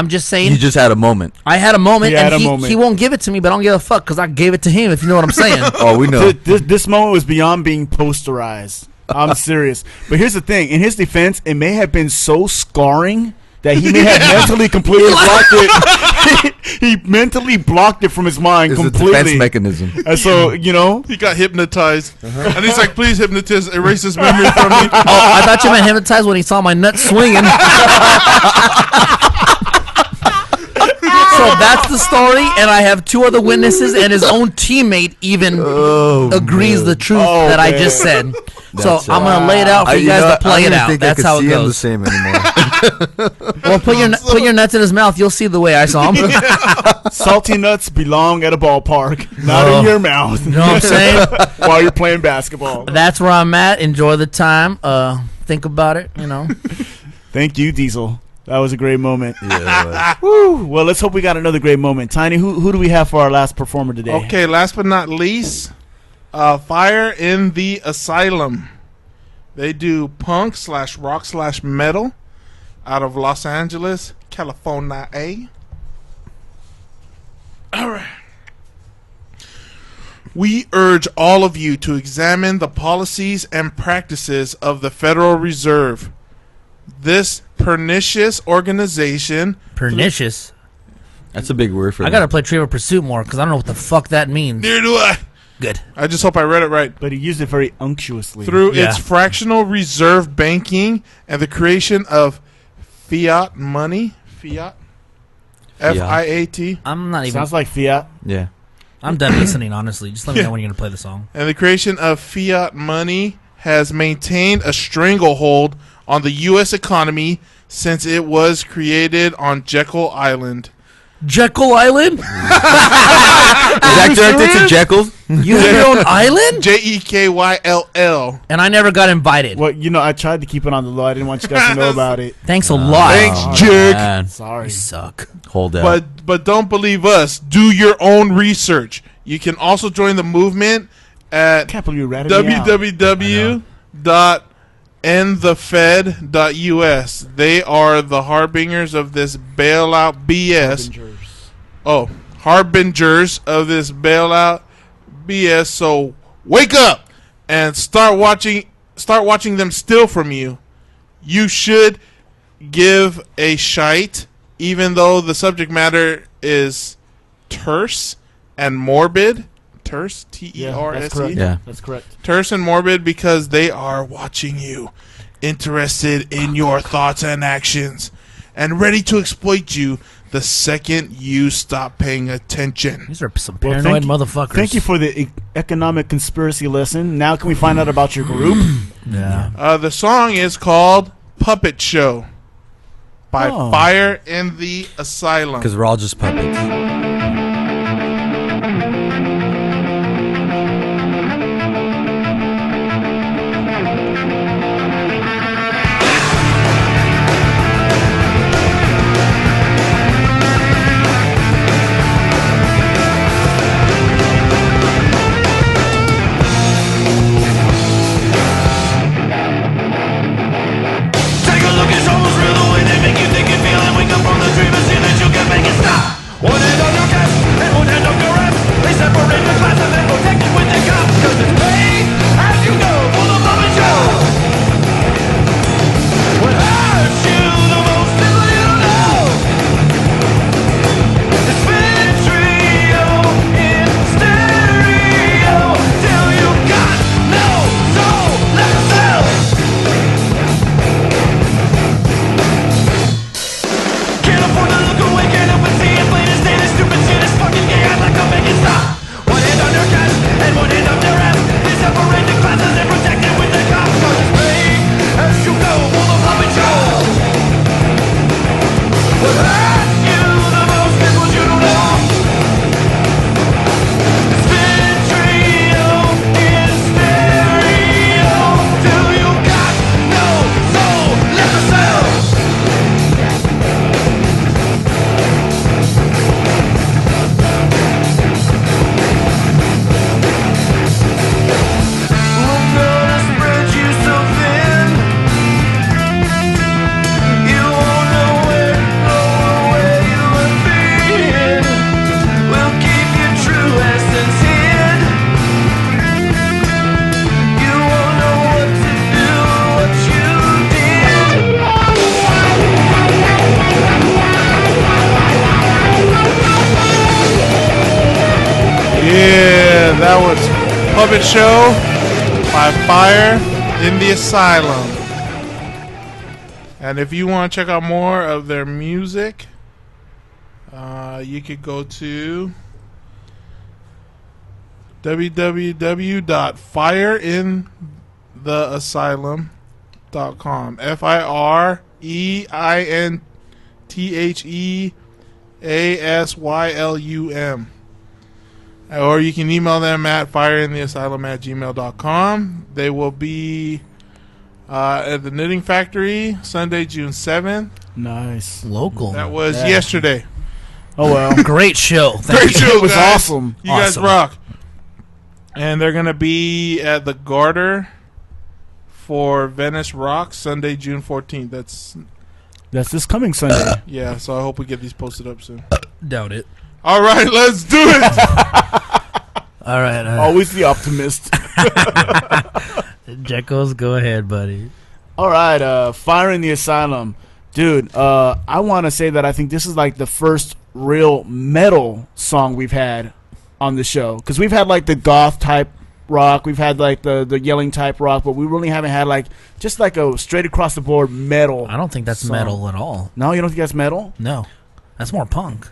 S1: just saying
S4: You just had a moment.
S1: I had a moment,
S2: He had
S1: and
S2: a moment.
S1: he won't give it to me, but I don't give a fuck because I gave it to him. If you know what I'm saying.
S4: Oh, we know.
S2: This moment was beyond being posterized. I'm serious. But here's the thing. In his defense, it may have been so scarring that he may have mentally completely blocked it. He mentally blocked it from his mind
S4: It's a
S2: completely.
S4: defense mechanism.
S2: And so,
S3: He got hypnotized. And he's like, please hypnotize, erase this memory from me.
S1: Oh, I thought you meant hypnotized when he saw my nuts swinging. So that's the story, and I have 2 other witnesses, and his own teammate even agrees the truth that I just said. So I'm gonna lay it out for you guys to play it out. That's how it
S4: I don't
S1: goes.
S4: think I could see him the same anymore.
S1: Well, put your nuts in his mouth. You'll see the way I saw him.
S2: salty nuts belong at a ballpark, not in your mouth.
S1: You know what I'm saying?
S2: While you're playing basketball.
S1: That's where I'm at. Enjoy the time. Think about it.
S2: Thank you, Diesel. That was a great moment.
S4: Yeah,
S2: Woo. Well, let's hope we got another great moment. Tiny, who do we have for our last performer today?
S3: Okay, last but not least, Fire in the Asylum. They do punk / rock / metal out of Los Angeles, California. All right. We urge all of you to examine the policies and practices of the Federal Reserve. This pernicious organization.
S1: Pernicious.
S4: That's a big word for
S1: I gotta play Trivial Pursuit more because I don't know what the fuck that means.
S3: Neither do I.
S1: Good.
S3: I just hope I read it right.
S2: But he used it very unctuously.
S3: Through
S1: Yeah.
S3: its fractional reserve banking and the creation of fiat money. Fiat.
S4: Fiat.
S3: Fiat.
S1: I'm not even.
S2: Sounds like fiat.
S4: Yeah.
S1: I'm done listening, honestly. Just let me know when you're going to play the song.
S3: And the creation of fiat money has maintained a stranglehold on the U.S. economy since it was created on Jekyll Island.
S1: Jekyll Island?
S4: Is that directed to Jekyll?
S1: You have your own island?
S3: Jekyll.
S1: And I never got invited.
S2: Well, I tried to keep it on the low. I didn't want you guys to know about it.
S1: Thanks a lot.
S3: Thanks, jerk.
S4: Man.
S2: Sorry.
S1: You suck.
S4: Hold that.
S3: But don't believe us. Do your own research. You can also join the movement at
S2: Can't believe you ratted me out.
S3: www.endthefed.us. They are the harbingers of this bailout BS. Harbingers of this bailout BS. So wake up and start watching them steal from you. You should give a shite, even though the subject matter is terse and morbid. Terse, T-E-R-S-E.
S4: Yeah.
S2: That's correct.
S3: Terse and morbid, because they are watching you, interested in your thoughts and actions, and ready to exploit you the second you stop paying attention.
S1: These are some paranoid motherfuckers.
S2: Thank you for the economic conspiracy lesson. Now can we find out about your group?
S1: Yeah.
S3: The song is called Puppet Show by Fire in the Asylum.
S4: Because we're all just puppets.
S3: That was Puppet Show by Fire in the Asylum. And if you want to check out more of their music, you could go to www.fireintheasylum.com. FIREINTHEASYLUM. Or you can email them at fireintheasylum@gmail.com. They will be at the Knitting Factory Sunday, June 7th.
S2: Nice.
S1: Local.
S3: That was yesterday.
S2: Oh, well.
S1: Great show.
S3: Great show,
S2: It was
S3: guys.
S2: awesome.
S3: You guys rock. And they're going to be at the Garter for Venice Rock Sunday, June 14th. That's
S2: this coming Sunday.
S3: yeah, so I hope we get these posted up soon.
S1: Doubt it.
S3: All right, let's do it.
S1: All right.
S2: Always the optimist.
S1: Jekyll's, go ahead, buddy.
S2: All right, Fire in the Asylum. Dude, I want to say that I think this is like the first real metal song we've had on the show. Because we've had like the goth type rock, we've had like the yelling type rock, but we really haven't had like just like a straight across the board metal.
S1: I don't think that's
S2: song.
S1: metal at all.
S2: No, you don't think that's metal?
S1: No. That's more punk.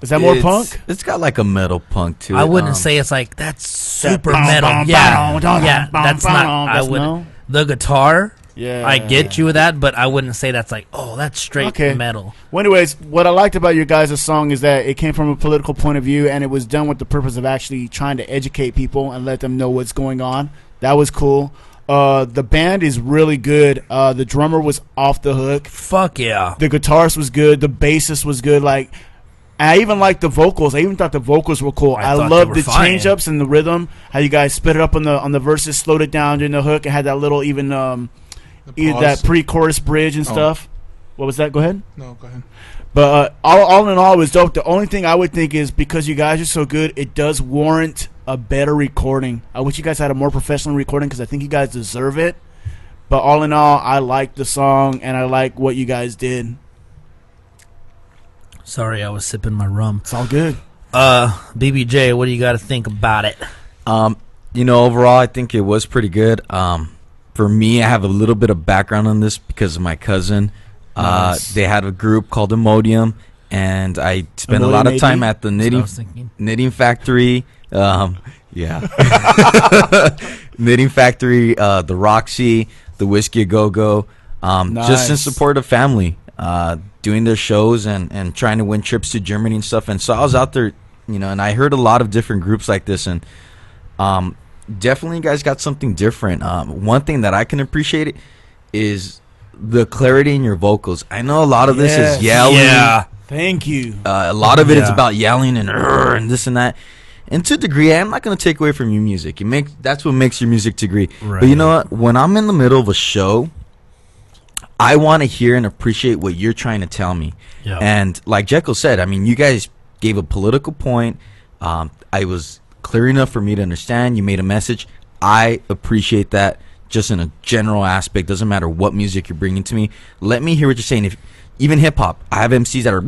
S2: Is that more punk?
S4: It's got like a metal punk to it.
S1: I wouldn't say it's like that's super
S2: That
S1: metal.
S2: bum,
S1: Yeah,
S2: bum, bum,
S1: yeah,
S2: bum,
S1: that's
S2: bum,
S1: not.
S2: bum,
S1: I
S2: that's
S1: would.
S2: no?
S1: The guitar.
S2: Yeah.
S1: I get you with that, but I wouldn't say that's like, oh, that's straight
S2: Okay.
S1: metal.
S2: Well, anyways, what I liked about your guys' song is that it came from a political point of view, and it was done with the purpose of actually trying to educate people and let them know what's going on. That was cool. The band is really good. The drummer was off the hook.
S1: Fuck yeah.
S2: The guitarist was good. The bassist was good. Like, I even liked the vocals. I even thought the vocals were cool. I
S1: thought
S2: loved
S1: they
S2: the
S1: were fine.
S2: change ups and the rhythm. How you guys split it up on the verses, slowed it down during the hook, and had that little even that pre-chorus bridge and stuff. What was that? Go ahead.
S3: No, go ahead.
S2: But all in all, it was dope. The only thing I would think is because you guys are so good, it does warrant a better recording. I wish you guys had a more professional recording because I think you guys deserve it. But all in all, I like the song and I like what you guys did.
S1: Sorry, I was sipping my rum.
S2: It's all good.
S1: BBJ, what do you got to think about it?
S4: Overall, I think it was pretty good. For me, I have a little bit of background on this because of my cousin.
S2: Nice.
S4: They had a group called Imodium, and I spent a lot of time at the knitting factory. Yeah, knitting factory, the Roxy, the Whiskey A Go Go, just in
S2: Nice.
S4: support of family, doing their shows and trying to win trips to Germany and stuff. And so I was out there, and I heard a lot of different groups like this, and definitely you guys got something different. One thing that I can appreciate is the clarity in your vocals. I know a lot of this
S2: Yes.
S4: is yelling.
S1: Yeah.
S2: Thank you.
S4: A lot of it is
S1: Yeah.
S4: about yelling and this and that. And to a degree, I'm not going to take away from your music. That's what makes your music to degree.
S1: Right.
S4: But you know what? When I'm in the middle of a show, I want to hear and appreciate what you're trying to tell me.
S1: Yeah.
S4: And like Jekyll said, I mean, you guys gave a political point. I was clear enough for me to understand. You made a message. I appreciate that just in a general aspect. Doesn't matter what music you're bringing to me. Let me hear what you're saying. If even hip-hop, I have MCs that are...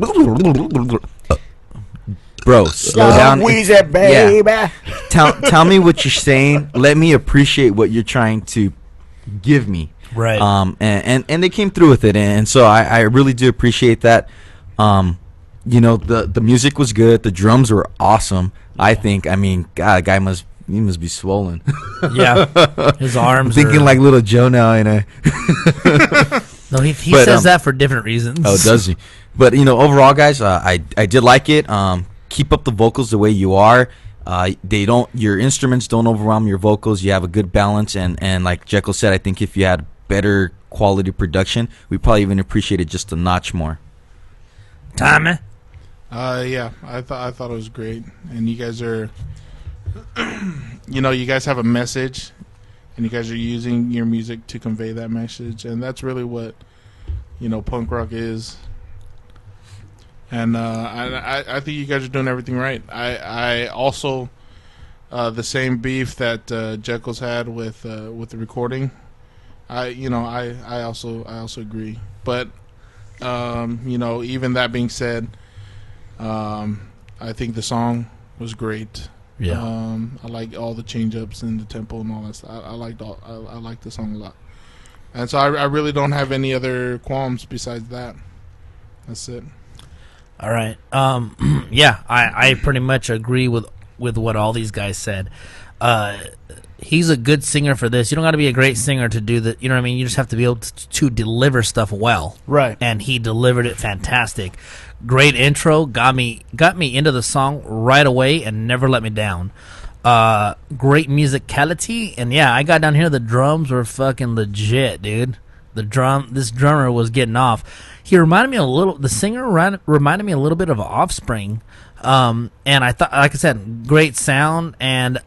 S4: Bro, slow down.
S2: Weezy, baby.
S4: Yeah. Tell me what you're saying. Let me appreciate what you're trying to give me.
S1: Right.
S4: And they came through with it, and so I really do appreciate that. The music was good. The drums were awesome. I think. I mean, God, a guy must be swollen.
S1: Yeah. His arms
S4: I'm thinking
S1: are,
S4: like little Joe now,
S1: No, he
S4: But,
S1: says that for different reasons.
S4: Oh, does he? But overall, guys, I did like it. Keep up the vocals the way you are. Your instruments don't overwhelm your vocals. You have a good balance, and like Jekyll said, I think if you had better quality production, we probably even appreciate it just a notch more.
S1: Tommy?
S3: Yeah, I thought it was great, and you guys are, you guys have a message, and you guys are using your music to convey that message, and that's really what, punk rock is. And I think you guys are doing everything right. I also the same beef that Jekyll's had with the recording. I also agree. But even that being said, I think the song was great.
S1: Yeah.
S3: I like all the change ups and the tempo and all that stuff. I liked the song a lot. And so I really don't have any other qualms besides that. That's it.
S1: All right. Yeah, I pretty much agree with what all these guys said. He's a good singer for this. You don't got to be a great singer to do that. You know what I mean? You just have to be able to deliver stuff well.
S2: Right.
S1: And he delivered it fantastic. Great intro. Got me into the song right away and never let me down. Great musicality. And yeah, I got down here. The drums were fucking legit, dude. This drummer was getting off. He reminded me the singer reminded me a little bit of Offspring. And I thought, like I said, great sound, and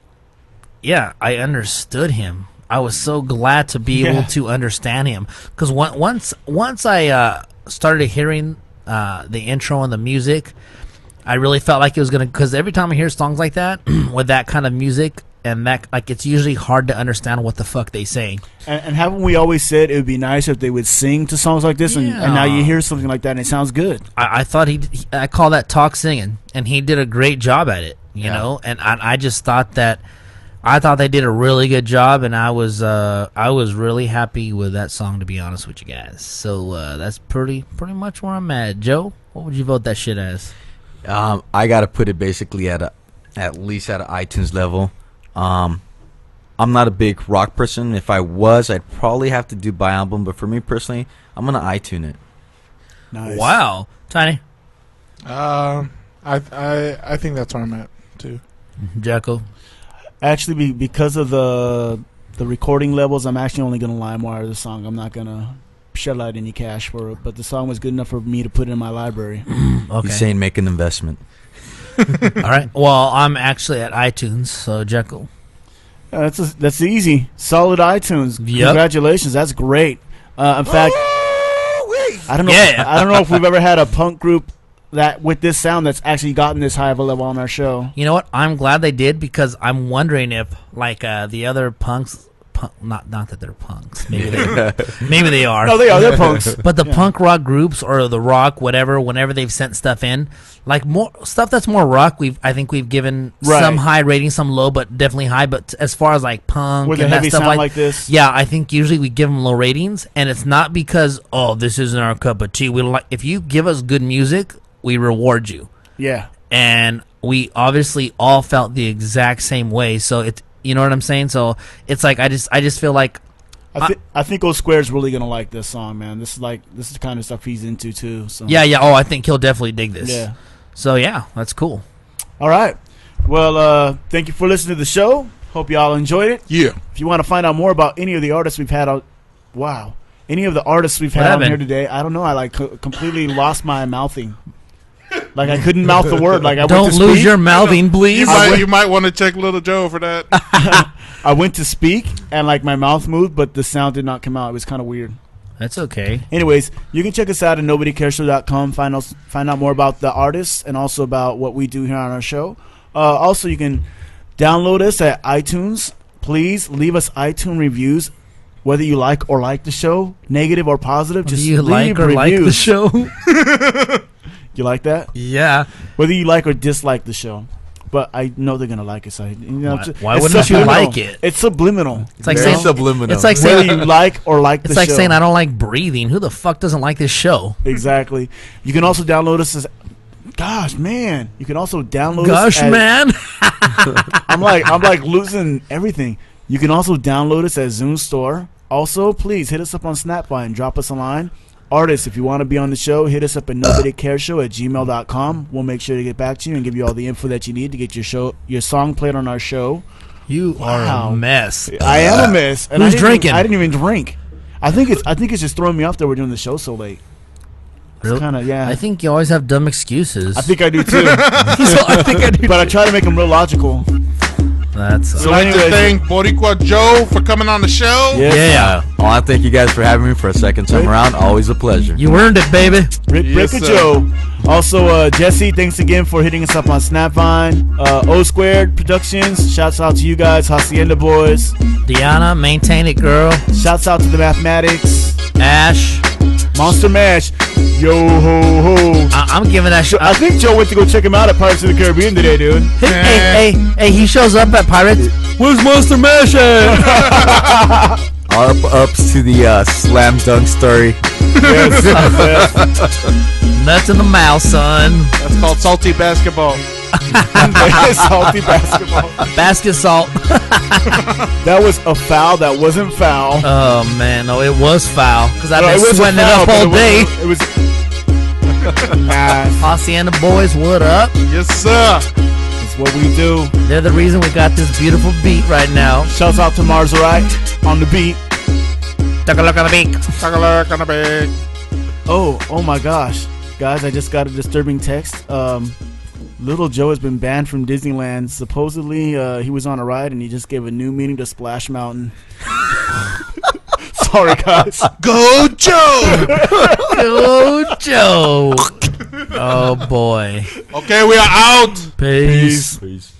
S1: yeah, I understood him. I was so glad to be able to understand him, because once I started hearing the intro and the music, I really felt like it was gonna. Because every time I hear songs like that with that kind of music, and that, like, it's usually hard to understand what the fuck they say.
S2: And haven't we always said it would be nice if they would sing to songs like this? And now you hear something like that and it sounds good.
S1: I thought I call that talk singing, and he did a great job at it, you know. And I just thought that they did a really good job, and I was really happy with that song, to be honest with you guys. So that's pretty much where I'm at. Joe, what would you vote that shit as?
S4: I gotta put it basically at least at an iTunes level. I'm not a big rock person. If I was, I'd probably have to do by album. But for me personally, I'm gonna iTune it.
S2: Nice.
S1: Wow, Tiny,
S3: I think that's where I'm at too.
S1: Jekyll.
S2: Actually, because of the recording levels, I'm actually only gonna LimeWire the song. I'm not gonna shell out any cash for it. But the song was good enough for me to put it in my library.
S1: Okay.
S4: He's saying make an investment.
S1: All right. Well, I'm actually at iTunes, so Jekyll.
S2: That's easy. Solid iTunes.
S1: Yep.
S2: Congratulations. That's great. In fact, I don't know.
S1: Yeah.
S2: I don't know if we've ever had a punk group that with this sound that's actually gotten this high of a level on our show.
S1: You know what? I'm glad they did because I'm wondering if, like, the other punks, not that they're punks. Maybe they are.
S2: No, they are. They're punks.
S1: But the punk rock groups or the rock, whatever, whenever they've sent stuff in, like more stuff that's more rock, I think we've given some high ratings, some low, but definitely high. But as far as like punk
S2: With
S1: and
S2: a
S1: that
S2: heavy
S1: stuff
S2: sound like this?
S1: yeah, I think usually we give them low ratings, and it's not because this isn't our cup of tea. We like if you give us good music, we reward you.
S2: Yeah.
S1: And we obviously all felt the exact same way. So it's, you know what I'm saying? So it's like I just feel like
S2: I think O Square's really gonna like this song, man. This is the kind of stuff he's into too. So
S1: yeah. Oh, I think he'll definitely dig this.
S2: Yeah.
S1: So yeah, that's cool.
S2: All right. Well, thank you for listening to the show. Hope y'all enjoyed it.
S3: Yeah.
S2: If you want to find out more about any of the artists we've had on, any of the artists we've had on here today, I don't know. I completely lost my mouthing. Like I couldn't mouth the word. Like I
S1: Don't
S2: went to
S1: lose
S2: speak.
S1: your mouthing, please.
S3: You might want to check Little Joe for that.
S2: I went to speak and like my mouth moved, but the sound did not come out. It was kind of weird.
S1: That's okay.
S2: Anyways, you can check us out at nobodycareshow.com. Find out more about the artists and also about what we do here on our show. Also, you can download us at iTunes. Please leave us iTunes reviews, whether you like the show, negative or positive.
S1: Do
S2: Just
S1: you
S2: leave
S1: like or like the
S2: reviews.
S1: show?
S2: You like that?
S1: Yeah.
S2: Whether you like or dislike the show. But I know they're gonna like it. So
S1: Why
S2: it's
S1: wouldn't you
S2: subliminal.
S1: like it?
S2: It's subliminal.
S1: It's like
S4: Very
S1: saying
S4: subliminal.
S1: It's like
S2: Whether
S1: saying
S2: you like or like the
S1: it's like
S2: show.
S1: saying I don't like breathing. Who the fuck doesn't like this show?
S2: Exactly. You can also download us as. Gosh, man! You can also download.
S1: Gosh,
S2: us as,
S1: man.
S2: I'm like losing everything. You can also download us at Zune Store. Also, please hit us up on Snapvine. Drop us a line. Artists, if you want to be on the show, hit us up at nobodycareshow@gmail.com. We'll make sure to get back to you and give you all the info that you need to get your song played on our show.
S1: You are a mess.
S2: I am a mess. And
S1: Who's
S2: I didn't
S1: drinking?
S2: I didn't even drink. I think it's just throwing me off that we're doing the show so late.
S1: Really?
S2: Kind of, yeah.
S1: I think you always have dumb excuses.
S2: I think I do too.
S1: I think I do.
S2: But I try to make them real logical.
S1: That's
S3: So I'd like to thank Boricua Joe for coming on the show.
S2: Yes.
S1: yeah.
S4: Oh, I thank you guys for having me for a second time around. Always a pleasure.
S1: You earned it, baby.
S3: Yes,
S2: Rick
S3: sir.
S2: Joe. Also, Jesse, thanks again for hitting us up on Snapvine. O Squared Productions. Shouts out to you guys, Hacienda Boys.
S1: Deanna, maintain it, girl.
S2: Shouts out to the Mathematics.
S1: Ash,
S2: Monster Mash. Yo ho ho.
S1: I'm giving that shit.
S2: I think Joe went to go check him out at Pirates of the Caribbean today, dude.
S1: Hey, he shows up at Pirates. Where's Monster Mash at?
S4: Ups to the slam dunk story.
S2: Yes.
S1: Nuts in the mouth, son.
S3: That's called salty basketball.
S2: Salty basketball.
S1: Basket salt.
S2: That was a foul that wasn't foul.
S1: Oh, man. No, it was foul. Because I've
S2: No,
S1: been
S2: it was a
S1: sweating it
S2: foul,
S1: up
S2: but
S1: all day.
S2: It was. Nah,
S1: Hacienda boys, what up?
S3: Yes, sir.
S2: that's what we do.
S1: They're the reason we got this beautiful beat right now.
S2: Shouts out to Marzarite on the beat.
S1: Take a look at the beat.
S3: Take a look on the bag.
S2: Oh my gosh. Guys, I just got a disturbing text. Little Joe has been banned from Disneyland. Supposedly, he was on a ride and he just gave a new meaning to Splash Mountain. Sorry, guys.
S3: Go Joe.
S1: Go Joe. Oh, boy.
S3: Okay, we are out.
S1: Peace.
S4: Peace.